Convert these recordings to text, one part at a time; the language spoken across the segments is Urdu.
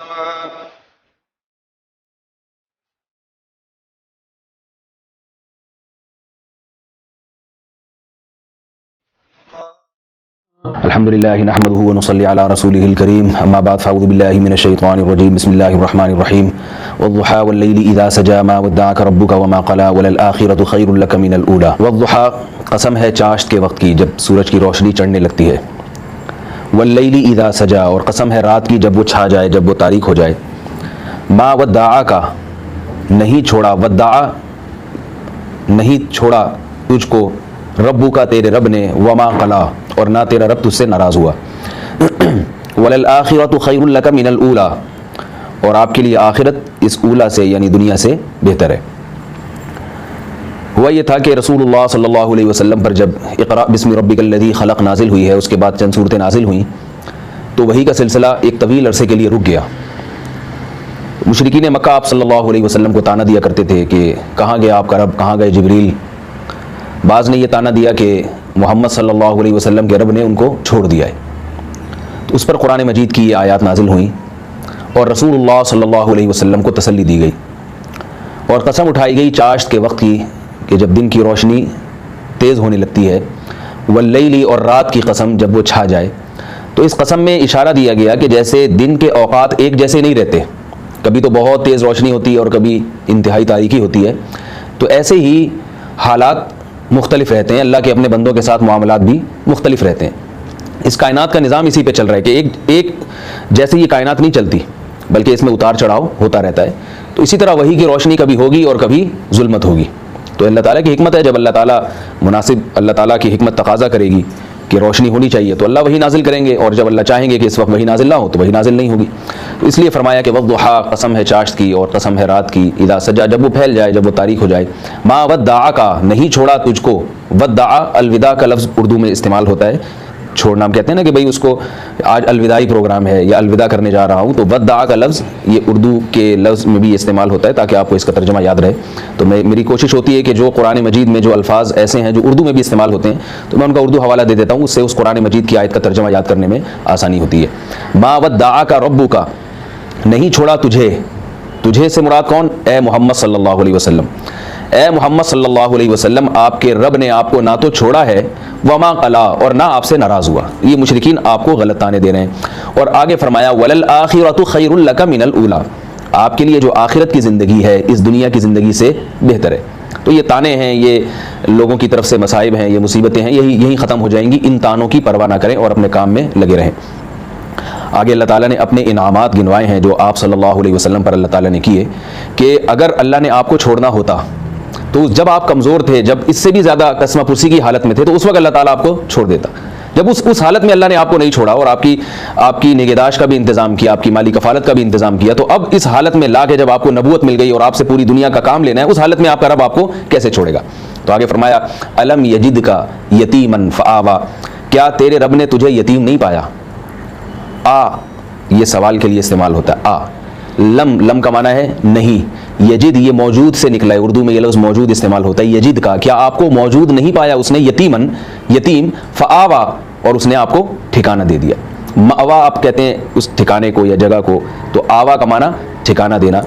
الحمد لله نحمده ونصلي على رسوله الكريم اما بعد فاعوذ بالله من الشيطان الرجيم بسم الله الرحمن الرحيم والضحى والليل اذا سجى ما ودعك ربك وما قلى وللآخرة خير لك من الاولى والضحى قسم ہے چاشت کے وقت کی جب سورج کی روشنی چڑھنے لگتی ہے، واللیل اذا سجا اور قسم ہے رات کی جب وہ چھا جائے، جب وہ تاریک ہو جائے، ما ودعک نہیں چھوڑا، ودع نہیں چھوڑا تجھ کو، ربو کا تیرے رب نے، وما قلا اور نہ تیرا رب تجھ سے ناراض ہوا، وَلَلْآخِرَةُ خَيْرٌ لَكَ مِنَ الْأُولَى اور آپ کے لیے آخرت اس اولا سے یعنی دنیا سے بہتر ہے۔ ہوا یہ تھا کہ رسول اللہ صلی اللہ علیہ وسلم پر جب اقرأ بسم ربک الذی خلق نازل ہوئی ہے، اس کے بعد چند صورتیں نازل ہوئیں تو وحی کا سلسلہ ایک طویل عرصے کے لیے رک گیا۔ مشرکین مکہ آپ صلی اللہ علیہ وسلم کو طعنہ دیا کرتے تھے کہ کہاں گیا آپ کا رب، کہاں گئے جبریل۔ بعض نے یہ طعنہ دیا کہ محمد صلی اللہ علیہ وسلم کے رب نے ان کو چھوڑ دیا ہے، تو اس پر قرآن مجید کی یہ آیات نازل ہوئیں اور رسول اللہ صلی اللہ علیہ وسلم کو تسلی دی گئی اور قسم اٹھائی گئی چاشت کے وقت کی کہ جب دن کی روشنی تیز ہونے لگتی ہے، واللیل اور رات کی قسم جب وہ چھا جائے۔ تو اس قسم میں اشارہ دیا گیا کہ جیسے دن کے اوقات ایک جیسے نہیں رہتے، کبھی تو بہت تیز روشنی ہوتی ہے اور کبھی انتہائی تاریکی ہوتی ہے، تو ایسے ہی حالات مختلف رہتے ہیں، اللہ کے اپنے بندوں کے ساتھ معاملات بھی مختلف رہتے ہیں۔ اس کائنات کا نظام اسی پہ چل رہا ہے کہ ایک جیسے یہ کائنات نہیں چلتی بلکہ اس میں اتار چڑھاؤ ہوتا رہتا ہے، تو اسی طرح وحی کی روشنی کبھی ہوگی اور کبھی ظلمت ہوگی۔ تو اللہ تعالیٰ کی حکمت ہے، جب اللہ تعالیٰ مناسب اللہ تعالیٰ کی حکمت تقاضا کرے گی کہ روشنی ہونی چاہیے تو اللہ وحی نازل کریں گے، اور جب اللہ چاہیں گے کہ اس وقت وحی نازل نہ ہو تو وحی نازل نہیں ہوگی۔ تو اس لیے فرمایا کہ والضحیٰ قسم ہے چاشت کی اور قسم ہے رات کی، اذا سجا جب وہ پھیل جائے، جب وہ تاریک ہو جائے، ما ودعک نہیں چھوڑا تجھ کو، ودع الوداع کا لفظ اردو میں استعمال ہوتا ہے، چھوڑنا ہم کہتے ہیں نا کہ بھائی اس کو آج الوداعی پروگرام ہے یا الوداع کرنے جا رہا ہوں، تو ودع کا لفظ یہ اردو کے لفظ میں بھی استعمال ہوتا ہے تاکہ آپ کو اس کا ترجمہ یاد رہے۔ تو میری کوشش ہوتی ہے کہ جو قرآن مجید میں جو الفاظ ایسے ہیں جو اردو میں بھی استعمال ہوتے ہیں تو میں ان کا اردو حوالہ دے دیتا ہوں، اس سے اس قرآن مجید کی آیت کا ترجمہ یاد کرنے میں آسانی ہوتی ہے۔ ما ودعک ربک نہیں چھوڑا تجھے سے مراد کون؟ اے محمد صلی اللہ علیہ وسلم، اے محمد صلی اللہ علیہ وسلم آپ کے رب نے آپ کو نہ تو چھوڑا ہے، وما قلا اور نہ آپ سے ناراض ہوا۔ یہ مشرکین آپ کو غلط طعنے دے رہے ہیں، اور آگے فرمایا وَلَلْآخِرَةُ خَيْرٌ لَكَ مِنَ الْأُولَى آپ کے لیے جو آخرت کی زندگی ہے اس دنیا کی زندگی سے بہتر ہے۔ تو یہ طعنے ہیں، یہ لوگوں کی طرف سے مصائب ہیں، یہ مصیبتیں ہیں، یہی ختم ہو جائیں گی۔ ان طعنوں کی پرواہ نہ کریں اور اپنے کام میں لگے رہیں۔ آگے اللہ تعالیٰ نے اپنے انعامات گنوائے ہیں جو آپ صلی اللہ علیہ وسلم پر اللہ تعالیٰ نے کیے، کہ اگر اللہ نے آپ کو چھوڑنا ہوتا تو جب آپ کمزور تھے، جب اس سے بھی زیادہ قسمہ پرسی کی حالت میں تھے، تو اس وقت اللہ تعالیٰ آپ کو چھوڑ دیتا۔ جب اس حالت میں اللہ نے آپ کو نہیں چھوڑا اور آپ کی نگہداشت کا بھی انتظام کیا، آپ کی مالی کفالت کا بھی انتظام کیا، تو اب اس حالت میں لا کے جب آپ کو نبوت مل گئی اور آپ سے پوری دنیا کا کام لینا ہے، اس حالت میں آپ کا رب آپ کو کیسے چھوڑے گا؟ تو آگے فرمایا الم یجدک یتیما فآویٰ کیا تیرے رب نے تجھے یتیم نہیں پایا؟ یہ سوال کے لیے استعمال ہوتا ہے۔ لم کا معنی ہے نہیں، یجد یہ موجود سے نکلا ہے، اردو میں یہ لفظ موجود استعمال ہوتا ہے۔ یجد کا کیا آپ کو موجود نہیں پایا اس نے، یتیم فآویٰ اور اس نے آپ کو ٹھکانہ دے دیا۔ مأوا آپ کہتے ہیں اس ٹھکانے کو یا جگہ کو، تو آوا کا معنی ٹھکانہ دینا،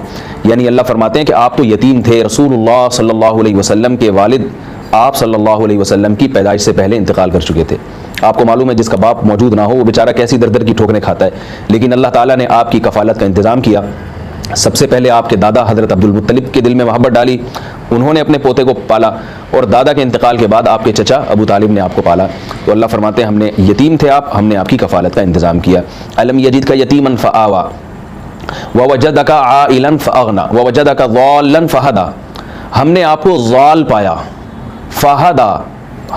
یعنی اللہ فرماتے ہیں کہ آپ تو یتیم تھے، رسول اللہ صلی اللہ علیہ وسلم کے والد آپ صلی اللہ علیہ وسلم کی پیدائش سے پہلے انتقال کر چکے تھے۔ آپ کو معلوم ہے جس کا باپ موجود نہ ہو وہ بیچارہ کیسی در در کی ٹھوکریں کھاتا ہے، لیکن اللہ تعالیٰ نے آپ کی کفالت کا انتظام کیا۔ سب سے پہلے آپ کے دادا حضرت عبد المطلب کے دل میں محبت ڈالی، انہوں نے اپنے پوتے کو پالا، اور دادا کے انتقال کے بعد آپ کے چچا ابو طالب نے آپ کو پالا۔ تو اللہ فرماتے ہیں ہم نے یتیم تھے آپ، ہم نے آپ کی کفالت کا انتظام کیا۔ الم یجدک یتیما فآویٰ ووجدک عائلا فاغنی ووجدک ضالا فہدی ہم نے آپ کو ضال پایا، فہدی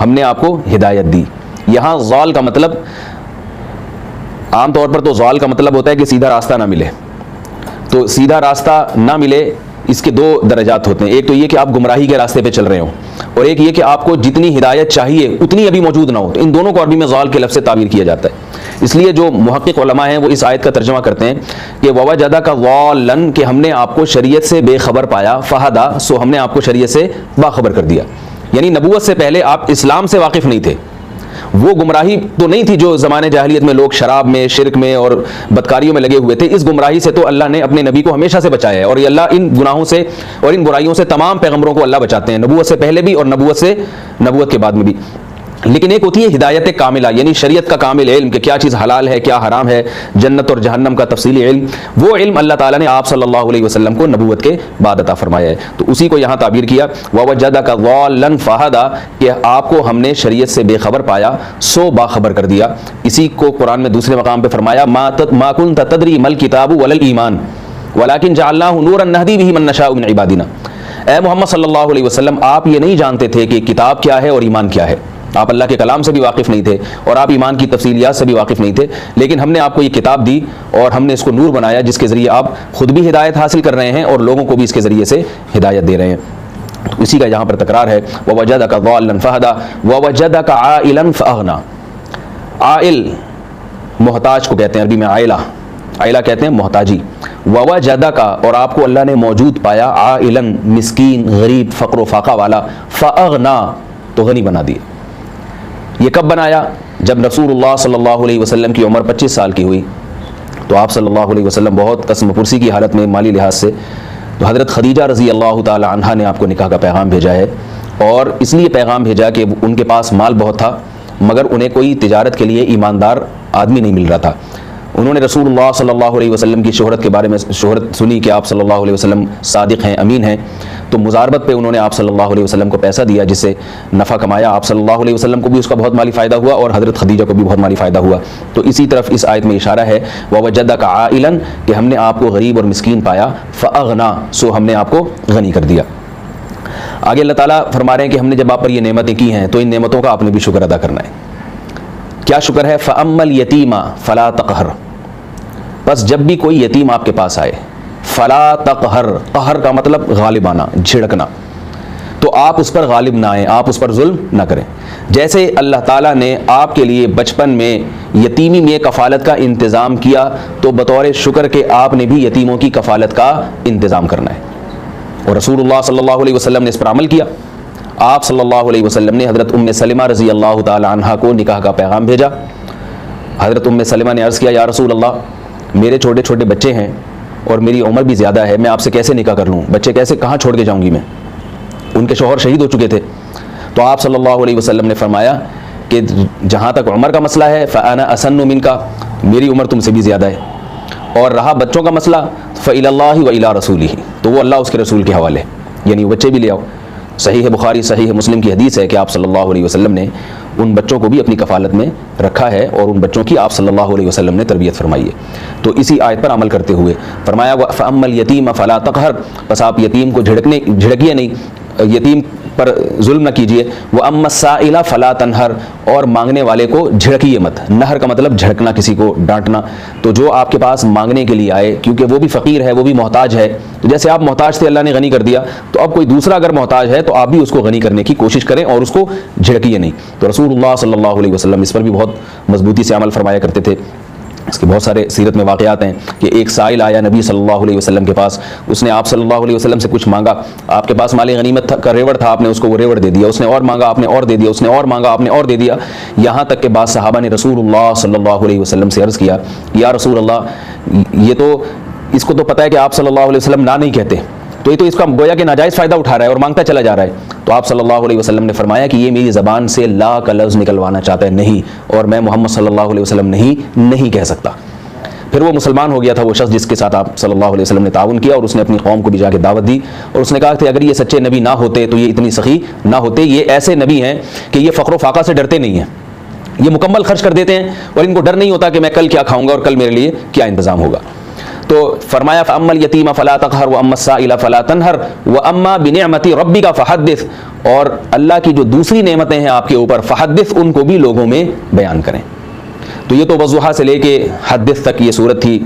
ہم نے آپ کو ہدایت دی۔ یہاں ضال کا مطلب عام طور پر تو ضال کا مطلب ہوتا ہے کہ سیدھا راستہ نہ ملے، تو سیدھا راستہ نہ ملے اس کے دو درجات ہوتے ہیں، ایک تو یہ کہ آپ گمراہی کے راستے پہ چل رہے ہوں، اور ایک یہ کہ آپ کو جتنی ہدایت چاہیے اتنی ابھی موجود نہ ہو، تو ان دونوں کو عربی میں ضال کے لفظ سے تعبیر کیا جاتا ہے۔ اس لیے جو محقق علماء ہیں وہ اس آیت کا ترجمہ کرتے ہیں کہ ووجدک ضالا کہ ہم نے آپ کو شریعت سے بے خبر پایا، فہدی سو ہم نے آپ کو شریعت سے باخبر کر دیا، یعنی نبوت سے پہلے آپ اسلام سے واقف نہیں تھے، وہ گمراہی تو نہیں تھی جو زمانے جاہلیت میں لوگ شراب میں، شرک میں اور بدکاریوں میں لگے ہوئے تھے. اس گمراہی سے تو اللہ نے اپنے نبی کو ہمیشہ سے بچایا ہے, اور یہ اللہ ان گناہوں سے اور ان برائیوں سے تمام پیغمبروں کو اللہ بچاتے ہیں, نبوت سے پہلے بھی اور نبوت کے بعد میں بھی. لیکن ایک ہوتی ہے ہدایت کاملہ, یعنی شریعت کا کامل علم کہ کیا چیز حلال ہے, کیا حرام ہے, جنت اور جہنم کا تفصیلی علم. وہ علم اللہ تعالیٰ نے آپ صلی اللہ علیہ وسلم کو نبوت کے بعد عطا فرمایا ہے. تو اسی کو یہاں تعبیر کیا وَوَجَدَكَ ضَالًّا فَهَدَىٰ, کہ آپ کو ہم نے شریعت سے بے خبر پایا سو باخبر کر دیا. اسی کو قرآن میں دوسرے مقام پہ فرمایا مَا كُنْتَ تَدْرِي مَا الْكِتَابُ وَلَا الْإِيمَانُ وَلَكِنْ جَعَلْنَاهُ نُورًا نَهْدِي بِهِ مَن نَّشَاءُ مِنْ عِبَادِنَا. اے محمد صلی اللہ علیہ وسلم, آپ یہ نہیں جانتے تھے کہ کتاب کیا ہے اور ایمان کیا ہے. آپ اللہ کے کلام سے بھی واقف نہیں تھے اور آپ ایمان کی تفصیلیات سے بھی واقف نہیں تھے, لیکن ہم نے آپ کو یہ کتاب دی اور ہم نے اس کو نور بنایا جس کے ذریعے آپ خود بھی ہدایت حاصل کر رہے ہیں اور لوگوں کو بھی اس کے ذریعے سے ہدایت دے رہے ہیں. تو اسی کا یہاں پر تکرار ہے وَوَجَدَكَ ضَالًّا فَهَدَىٰ وَوَجَدَكَ عَائِلًا فَأَغْنَىٰ. عائل محتاج کو کہتے ہیں, عربی میں عائلہ کہتے ہیں محتاجی. وَوَجَدَكَ, اور آپ کو اللہ نے موجود پایا, عائلاً مسکین, غریب, فقر و فاقہ والا, فَأَغْنَىٰ, تو غنی بنا دیے. یہ کب بنایا؟ جب رسول اللہ صلی اللہ علیہ وسلم کی عمر 25 سال کی ہوئی تو آپ صلی اللہ علیہ وسلم بہت قسم پرسی کی حالت میں مالی لحاظ سے, تو حضرت خدیجہ رضی اللہ تعالی عنہا نے آپ کو نکاح کا پیغام بھیجا ہے. اور اس لیے پیغام بھیجا کہ ان کے پاس مال بہت تھا مگر انہیں کوئی تجارت کے لیے ایماندار آدمی نہیں مل رہا تھا. انہوں نے رسول اللہ صلی اللہ علیہ وسلم کی شہرت کے بارے میں شہرت سنی کہ آپ صلی اللہ علیہ وسلم صادق ہیں, امین ہیں, تو مزاربت پہ انہوں نے آپ صلی اللہ علیہ وسلم کو پیسہ دیا جس سے نفع کمایا. آپ صلی اللہ علیہ وسلم کو بھی اس کا بہت مالی فائدہ ہوا اور حضرت خدیجہ کو بھی بہت مالی فائدہ ہوا. تو اسی طرف اس آیت میں اشارہ ہے وَوَجَدَكَ عَائِلًا, کہ ہم نے آپ کو غریب اور مسکین پایا, فَأَغْنَىٰ, سو ہم نے آپ کو غنی کر دیا. آگے اللہ تعالیٰ فرما رہے ہیں کہ ہم نے جب آپ پر یہ نعمتیں کی ہیں تو ان نعمتوں کا آپ نے بھی شکر ادا کرنا ہے. کیا شکر ہے؟ فَأَمَّا الْيَتِيمَ فَلَا تَقْهَرْ, بس جب بھی کوئی یتیم آپ کے پاس آئے, فلا تقہر, قہر کا مطلب غالب آنا, جھڑکنا, تو آپ اس پر غالب نہ آئیں, آپ اس پر ظلم نہ کریں. جیسے اللہ تعالیٰ نے آپ کے لیے بچپن میں یتیمی میں کفالت کا انتظام کیا تو بطور شکر کے آپ نے بھی یتیموں کی کفالت کا انتظام کرنا ہے. اور رسول اللہ صلی اللہ علیہ وسلم نے اس پر عمل کیا. آپ صلی اللہ علیہ وسلم نے حضرت ام سلمہ رضی اللہ تعالی عنہا کو نکاح کا پیغام بھیجا. حضرت ام سلمہ نے عرض کیا, یا رسول اللہ, میرے چھوٹے چھوٹے بچے ہیں اور میری عمر بھی زیادہ ہے, میں آپ سے کیسے نکاح کر لوں, بچے کیسے کہاں چھوڑ کے جاؤں گی میں. ان کے شوہر شہید ہو چکے تھے. تو آپ صلی اللہ علیہ وسلم نے فرمایا کہ جہاں تک عمر کا مسئلہ ہے فَأَنَا أَسَنُّ مِنْكَ, میری عمر تم سے بھی زیادہ ہے. اور رہا بچوں کا مسئلہ فَإِلَى اللَّهِ وَإِلَى رَسُولِهِ, تو وہ اللہ اس کے رسول کے حوالے, یعنی بچے بھی لے آؤ. صحیح بخاری صحیح مسلم کی حدیث ہے کہ آپ صلی اللہ علیہ وسلم نے ان بچوں کو بھی اپنی کفالت میں رکھا ہے اور ان بچوں کی آپ صلی اللہ علیہ وسلم نے تربیت فرمائی ہے. تو اسی آیت پر عمل کرتے ہوئے فرمایا فَأَمَّا الْيَتِيمَ فَلَا تَقْهَرْ, بس آپ یتیم کو جھڑکیے نہیں, یتیم پر ظلم نہ کیجیے. وَأَمَّا السَّائِلَ فَلَا تَنْهَرْ, اور مانگنے والے کو جھڑکیے مت. نہر کا مطلب جھڑکنا, کسی کو ڈانٹنا. تو جو آپ کے پاس مانگنے کے لیے آئے, کیونکہ وہ بھی فقیر ہے, وہ بھی محتاج ہے, تو جیسے آپ محتاج تھے اللہ نے غنی کر دیا, تو اب کوئی دوسرا اگر محتاج ہے تو آپ بھی اس کو غنی کرنے کی کوشش کریں اور اس کو جھڑکیے نہیں. تو رسول اللہ صلی اللہ علیہ وسلم اس پر بھی بہت مضبوطی سے عمل فرمایا کرتے تھے. اس کے بہت سارے سیرت میں واقعات ہیں کہ ایک سائل آیا نبی صلی اللہ علیہ وسلم کے پاس, اس نے آپ صلی اللہ علیہ وسلم سے کچھ مانگا, آپ کے پاس مال غنیمت کا ریوڑ تھا, آپ نے اس کو وہ ریوڑ دے دیا. اس نے اور مانگا, آپ نے اور دے دیا. اس نے اور مانگا, آپ نے اور دے دیا. یہاں تک کہ بعض صحابہ نے رسول اللہ صلی اللہ علیہ وسلم سے عرض کیا, یا رسول اللہ, یہ تو اس کو تو پتہ ہے کہ آپ صلی اللہ علیہ وسلم نہ نہیں کہتے, تو یہ تو اس کا گویا کہ ناجائز فائدہ اٹھا رہا ہے اور مانگتا چلا جا رہا ہے. تو آپ صلی اللہ علیہ وسلم نے فرمایا کہ یہ میری زبان سے لا کا لفظ نکلوانا چاہتا ہے, نہیں, اور میں محمد صلی اللہ علیہ وسلم نہیں کہہ سکتا. پھر وہ مسلمان ہو گیا تھا, وہ شخص جس کے ساتھ آپ صلی اللہ علیہ وسلم نے تعاون کیا, اور اس نے اپنی قوم کو بھی جا کے دعوت دی, اور اس نے کہا کہ اگر یہ سچے نبی نہ ہوتے تو یہ اتنی سخی نہ ہوتے. یہ ایسے نبی ہیں کہ یہ فقر و فاقہ سے ڈرتے نہیں ہیں, یہ مکمل خرچ کر دیتے ہیں اور ان کو ڈر نہیں ہوتا کہ میں کل کیا کھاؤں گا اور کل میرے لیے کیا انتظام ہوگا. تو فرمایا فَأَمَّا الْيَتِيمَ فَلَا تَقْهَرْ وَأَمَّا السَّائِلَ فَلَا تَنْهَرْ وَأَمَّا بِنِعْمَةِ رَبِّكَ فَحَدِّثْ, اور اللہ کی جو دوسری نعمتیں ہیں آپ کے اوپر, فحدث, ان کو بھی لوگوں میں بیان کریں. تو یہ تو وضحا سے لے کے حدث تک یہ صورت تھی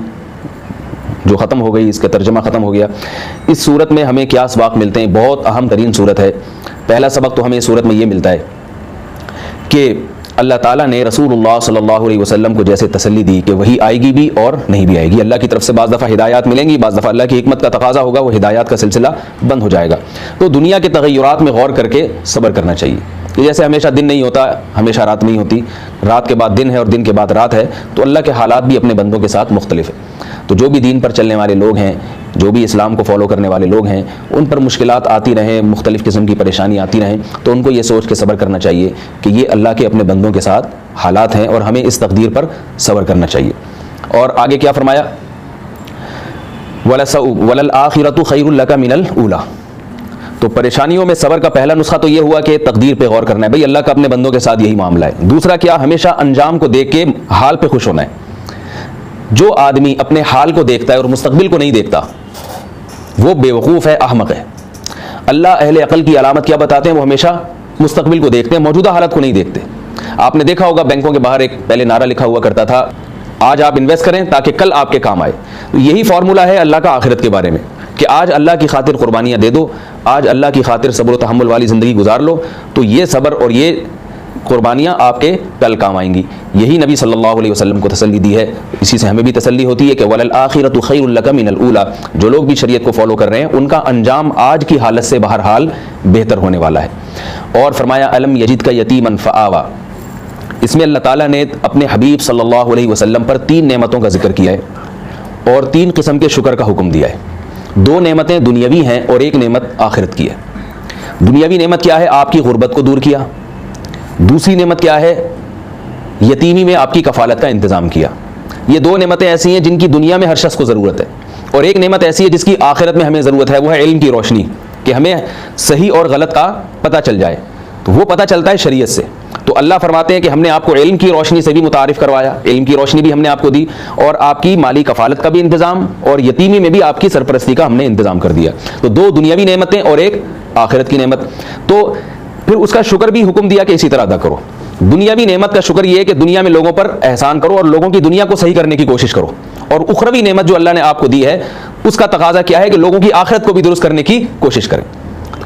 جو ختم ہو گئی, اس کا ترجمہ ختم ہو گیا. اس صورت میں ہمیں کیا اسباق ملتے ہیں؟ بہت اہم ترین صورت ہے. پہلا سبق تو ہمیں اس صورت میں یہ ملتا ہے کہ اللہ تعالیٰ نے رسول اللہ صلی اللہ علیہ وسلم کو جیسے تسلی دی کہ وہی آئے گی بھی اور نہیں بھی آئے گی. اللہ کی طرف سے بعض دفعہ ہدایات ملیں گی, بعض دفعہ اللہ کی حکمت کا تقاضا ہوگا, وہ ہدایات کا سلسلہ بند ہو جائے گا. تو دنیا کے تغیرات میں غور کر کے صبر کرنا چاہیے کہ جیسے ہمیشہ دن نہیں ہوتا، ہمیشہ رات نہیں ہوتی، رات کے بعد دن ہے اور دن کے بعد رات ہے، تو اللہ کے حالات بھی اپنے بندوں کے ساتھ مختلف ہے۔ تو جو بھی دین پر چلنے والے لوگ ہیں، جو بھی اسلام کو فالو کرنے والے لوگ ہیں، ان پر مشکلات آتی رہیں، مختلف قسم کی پریشانی آتی رہیں، تو ان کو یہ سوچ کے صبر کرنا چاہیے کہ یہ اللہ کے اپنے بندوں کے ساتھ حالات ہیں اور ہمیں اس تقدیر پر صبر کرنا چاہیے۔ اور آگے کیا فرمایا؟ وَلَلْآخِرَةُ خَيْرٌ لَكَ مِنَ الْأُولَىٰ۔ تو پریشانیوں میں صبر کا پہلا نسخہ تو یہ ہوا کہ تقدیر پہ غور کرنا ہے، بھئی اللہ کا اپنے بندوں کے ساتھ یہی معاملہ ہے۔ دوسرا کیا؟ ہمیشہ انجام کو دیکھ کے حال پہ خوش ہونا ہے۔ جو آدمی اپنے حال کو دیکھتا ہے اور مستقبل کو نہیں دیکھتا، وہ بیوقوف ہے، احمق ہے۔ اللہ اہل عقل کی علامت کیا بتاتے ہیں؟ وہ ہمیشہ مستقبل کو دیکھتے ہیں، موجودہ حالت کو نہیں دیکھتے۔ آپ نے دیکھا ہوگا بینکوں کے باہر ایک پہلے نعرہ لکھا ہوا کرتا تھا، آج آپ انویسٹ کریں تاکہ کل آپ کے کام آئے۔ یہی فارمولہ ہے اللہ کا آخرت کے بارے میں کہ آج اللہ کی خاطر قربانیاں دے دو، آج اللہ کی خاطر صبر و تحمل والی زندگی گزار لو، تو یہ صبر اور یہ قربانیاں آپ کے کل کام آئیں گی۔ یہی نبی صلی اللہ علیہ وسلم کو تسلی دی ہے، اسی سے ہمیں بھی تسلی ہوتی ہے کہ وَلَلْآخِرَةُ خَيْرٌ لَكَ مِنَ الْأُولَىٰ۔ جو لوگ بھی شریعت کو فالو کر رہے ہیں، ان کا انجام آج کی حالت سے بہرحال بہتر ہونے والا ہے۔ اور فرمایا أَلَمْ يَجِدْكَ يَتِيمًا فَآوَىٰ۔ اس میں اللہ تعالیٰ نے اپنے حبیب صلی اللہ علیہ وسلم پر 3 نعمتوں کا ذکر کیا ہے اور 3 قسم کے شکر کا حکم دیا ہے۔ 2 نعمتیں دنیاوی ہیں اور 1 نعمت آخرت کی ہے۔ دنیاوی نعمت کیا ہے؟ آپ کی غربت کو دور کیا۔ دوسری نعمت کیا ہے؟ یتیمی میں آپ کی کفالت کا انتظام کیا۔ یہ 2 نعمتیں ایسی ہیں جن کی دنیا میں ہر شخص کو ضرورت ہے، اور 1 نعمت ایسی ہے جس کی آخرت میں ہمیں ضرورت ہے، وہ ہے علم کی روشنی، کہ ہمیں صحیح اور غلط کا پتہ چل جائے۔ تو وہ پتہ چلتا ہے شریعت سے۔ تو اللہ فرماتے ہیں کہ ہم نے آپ کو علم کی روشنی سے بھی متعارف کروایا، علم کی روشنی بھی ہم نے آپ کو دی، اور آپ کی مالی کفالت کا بھی انتظام، اور یتیمی میں بھی آپ کی سرپرستی کا ہم نے انتظام کر دیا۔ تو 2 دنیاوی نعمتیں اور 1 آخرت کی نعمت۔ تو پھر اس کا شکر بھی حکم دیا کہ اسی طرح ادا کرو۔ دنیاوی نعمت کا شکر یہ ہے کہ دنیا میں لوگوں پر احسان کرو اور لوگوں کی دنیا کو صحیح کرنے کی کوشش کرو، اور اخروی نعمت جو اللہ نے آپ کو دی ہے اس کا تقاضا کیا ہے کہ لوگوں کی آخرت کو بھی درست کرنے کی کوشش کریں۔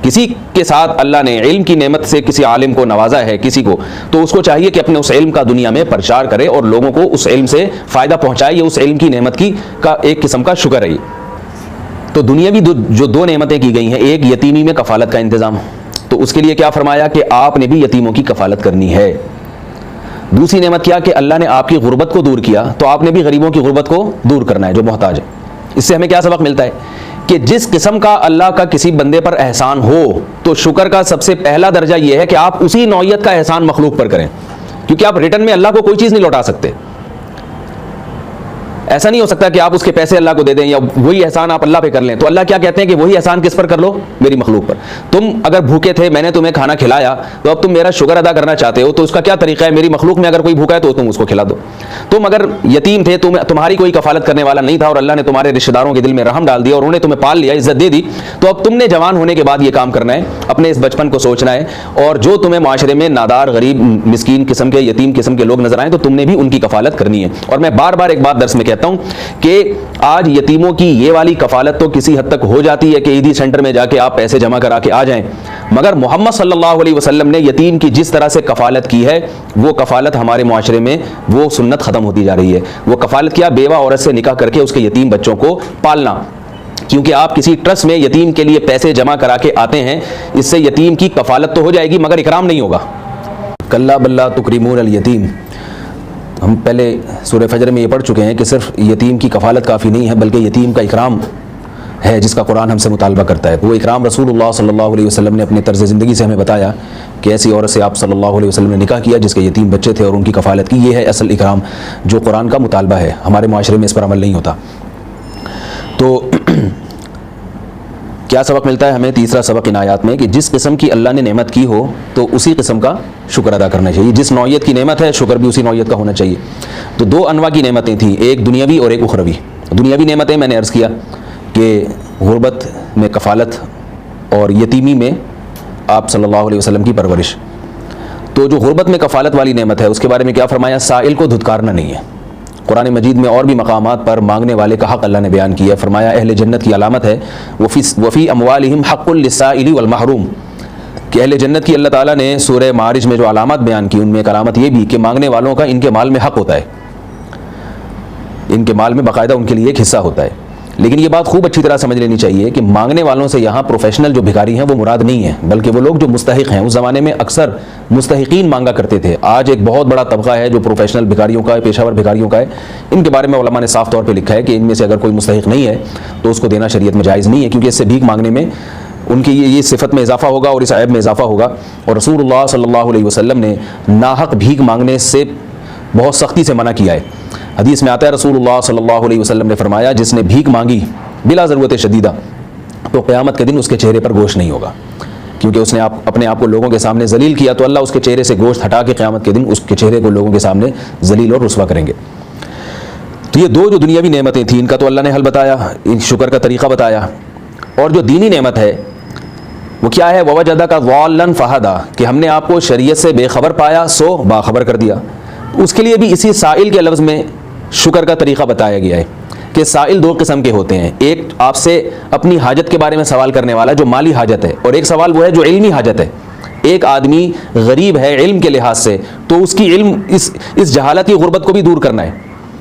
کسی کے ساتھ اللہ نے علم کی نعمت سے کسی عالم کو نوازا ہے کسی کو، تو اس کو چاہیے کہ اپنے اس علم کا دنیا میں پرچار کرے اور لوگوں کو اس علم سے فائدہ پہنچائے۔ یہ اس علم کی نعمت کی کا ایک قسم کا شکر ہے۔ تو دنیاوی جو 2 نعمتیں کی گئی ہیں، ایک یتیمی میں کفالت کا انتظام، تو اس کے لیے کیا فرمایا کہ آپ نے بھی یتیموں کی کفالت کرنی ہے۔ دوسری نعمت کیا کہ اللہ نے آپ کی غربت کو دور کیا، تو آپ نے بھی غریبوں کی غربت کو دور کرنا ہے جو محتاج ہے۔ اس سے ہمیں کیا سبق ملتا ہے کہ جس قسم کا اللہ کا کسی بندے پر احسان ہو، تو شکر کا سب سے پہلا درجہ یہ ہے کہ آپ اسی نوعیت کا احسان مخلوق پر کریں، کیونکہ آپ ریٹرن میں اللہ کو کوئی چیز نہیں لوٹا سکتے۔ ایسا نہیں ہو سکتا کہ آپ اس کے پیسے اللہ کو دے دیں یا وہی احسان آپ اللہ پہ کر لیں۔ تو اللہ کیا کہتے ہیں کہ وہی احسان کس پر کر لو؟ میری مخلوق پر۔ تم اگر بھوکے تھے، میں نے تمہیں کھانا کھلایا، تو اب تم میرا شکر ادا کرنا چاہتے ہو، تو اس کا کیا طریقہ ہے؟ میری مخلوق میں اگر کوئی بھوکا ہے تو تم اس کو کھلا دو۔ تم اگر یتیم تھے، تمہاری کوئی کفالت کرنے والا نہیں تھا، اور اللہ نے تمہارے رشتہ داروں کے دل میں رحم ڈال دیا اور انہوں نے تمہیں پال لیا، عزت دے دی، تو اب تم نے جوان ہونے کے بعد یہ کام کرنا ہے، اپنے اس بچپن کو سوچنا ہے، اور جو تمہیں معاشرے میں نادار، غریب، مسکین قسم کے، یتیم قسم کے لوگ نظر آئیں، تو تم نے بھی ان کی کفالت کرنی ہے۔ اور میں بار بار ایک بات درس میں کہتا ہوں کہ آج یتیموں کی یہ والی کفالت تو کسی حد تک ہو جاتی ہے کہ عیدی سینٹر میں جا کے آپ پیسے جمع کرا کے آ جائیں، مگر محمد صلی اللہ علیہ وسلم نے یتیم کی جس طرح سے کفالت کی ہے، وہ کفالت ہمارے معاشرے میں وہ سنت ختم ہوتی جا رہی ہے۔ وہ کفالت کیا؟ بیوہ عورت سے نکاح کر کے اس کے یتیم بچوں کو پالنا، کیونکہ آپ کسی ٹرسٹ میں یتیم کے لیے پیسے جمع کرا کے آتے ہیں، اس سے یتیم کی کفالت تو ہو جائے گی مگر اکرام نہیں ہوگا۔ کلا بلا تکریمون الیتیم، ہم پہلے سورہ فجر میں یہ پڑھ چکے ہیں کہ صرف یتیم کی کفالت کافی نہیں ہے، بلکہ یتیم کا اکرام ہے جس کا قرآن ہم سے مطالبہ کرتا ہے۔ وہ اکرام رسول اللہ صلی اللہ علیہ وسلم نے اپنے طرز زندگی سے ہمیں بتایا کہ ایسی عورت سے آپ صلی اللہ علیہ وسلم نے نکاح کیا جس کے یتیم بچے تھے اور ان کی کفالت کی۔ یہ ہے اصل اکرام جو قرآن کا مطالبہ ہے، ہمارے معاشرے میں اس پر عمل نہیں ہوتا۔ تو کیا سبق ملتا ہے ہمیں؟ تیسرا سبق ان آیات میں کہ جس قسم کی اللہ نے نعمت کی ہو تو اسی قسم کا شکر ادا کرنا چاہیے۔ جس نوعیت کی نعمت ہے، شکر بھی اسی نوعیت کا ہونا چاہیے۔ تو 2 انواع کی نعمتیں تھیں، ایک دنیاوی اور ایک اخروی۔ دنیاوی نعمتیں میں نے عرض کیا کہ غربت میں کفالت اور یتیمی میں آپ صلی اللہ علیہ وسلم کی پرورش۔ تو جو غربت میں کفالت والی نعمت ہے، اس کے بارے میں کیا فرمایا؟ سائل کو دھتکارنا نہیں ہے۔ قرآن مجید میں اور بھی مقامات پر مانگنے والے کا حق اللہ نے بیان کیا ہے۔ فرمایا اہل جنت کی علامت ہے وفی اموالہم حق للسائل والمحروم، کہ اہل جنت کی اللہ تعالیٰ نے سورہ معارج میں جو علامات بیان کی، ان میں ایک علامت یہ بھی کہ مانگنے والوں کا ان کے مال میں حق ہوتا ہے، ان کے مال میں باقاعدہ ان کے لیے ایک حصہ ہوتا ہے۔ لیکن یہ بات خوب اچھی طرح سمجھ لینی چاہیے کہ مانگنے والوں سے یہاں پروفیشنل جو بھکاری ہیں وہ مراد نہیں ہیں، بلکہ وہ لوگ جو مستحق ہیں۔ اس زمانے میں اکثر مستحقین مانگا کرتے تھے۔ آج ایک بہت بڑا طبقہ ہے جو پروفیشنل بھکاریوں کا ہے، پیشہ ور بھکاریوں کا ہے۔ ان کے بارے میں علماء نے صاف طور پہ لکھا ہے کہ ان میں سے اگر کوئی مستحق نہیں ہے تو اس کو دینا شریعت میں جائز نہیں ہے، کیونکہ اس سے بھیک مانگنے میں ان کی یہ صفت میں اضافہ ہوگا اور اس عیب میں اضافہ ہوگا۔ اور رسول اللہ صلی اللہ علیہ وسلم نے ناحق بھیک مانگنے سے بہت سختی سے منع کیا ہے۔ حدیث میں آتا ہے رسول اللہ صلی اللہ علیہ وسلم نے فرمایا جس نے بھیک مانگی بلا ضرورت شدیدہ تو قیامت کے دن اس کے چہرے پر گوشت نہیں ہوگا، کیونکہ اس نے اپنے آپ کو لوگوں کے سامنے ذلیل کیا، تو اللہ اس کے چہرے سے گوشت ہٹا کے قیامت کے دن اس کے چہرے کو لوگوں کے سامنے ذلیل اور رسوا کریں گے۔ تو یہ دو جو دنیاوی نعمتیں تھیں ان کا تو اللہ نے حل بتایا، شکر کا طریقہ بتایا۔ اور جو دینی نعمت ہے وہ کیا ہے؟ وَوَجَدَكَ ضَالًّا فَهَدَىٰ، کہ ہم نے آپ کو شریعت سے بے خبر پایا سو باخبر کر دیا۔ اس کے لیے بھی اسی سائل کے لفظ میں شکر کا طریقہ بتایا گیا ہے کہ سائل دو قسم کے ہوتے ہیں، ایک آپ سے اپنی حاجت کے بارے میں سوال کرنے والا جو مالی حاجت ہے، اور ایک سوال وہ ہے جو علمی حاجت ہے۔ ایک آدمی غریب ہے علم کے لحاظ سے تو اس کی علم اس جہالت کی غربت کو بھی دور کرنا ہے،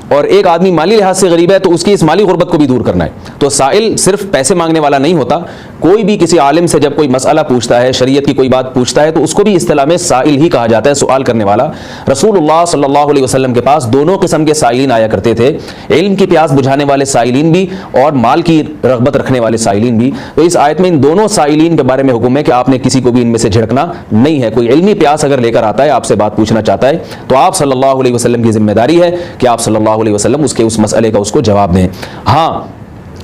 اور ایک آدمی مالی لحاظ سے غریب ہے تو اس کی اس مالی غربت کو بھی دور کرنا ہے۔ تو سائل صرف پیسے مانگنے والا نہیں ہوتا، کوئی بھی کسی عالم سے جب کوئی مسئلہ پوچھتا ہے، شریعت کی کوئی بات پوچھتا ہے، تو اس کو بھی اصطلاح میں سائل ہی کہا جاتا ہے، سوال کرنے والا۔ رسول اللہ صلی اللہ علیہ وسلم کے پاس دونوں قسم کے سائلین آیا کرتے تھے، علم کی پیاس بجھانے والے سائلین بھی اور مال کی رغبت رکھنے والے سائلین بھی۔ تو اس آیت میں ان دونوں سائلین کے بارے میں حکم ہے کہ آپ نے کسی کو بھی ان میں سے جھڑکنا نہیں ہے۔ کوئی علمی پیاس اگر لے کر آتا ہے، آپ سے بات پوچھنا چاہتا ہے، تو آپ صلی اللہ علیہ وسلم کی ذمہ داری ہے کہ آپ صلی اللہ علیہ وسلم اس کے اس مسئلے کا اس کو جواب دیں۔ ہاں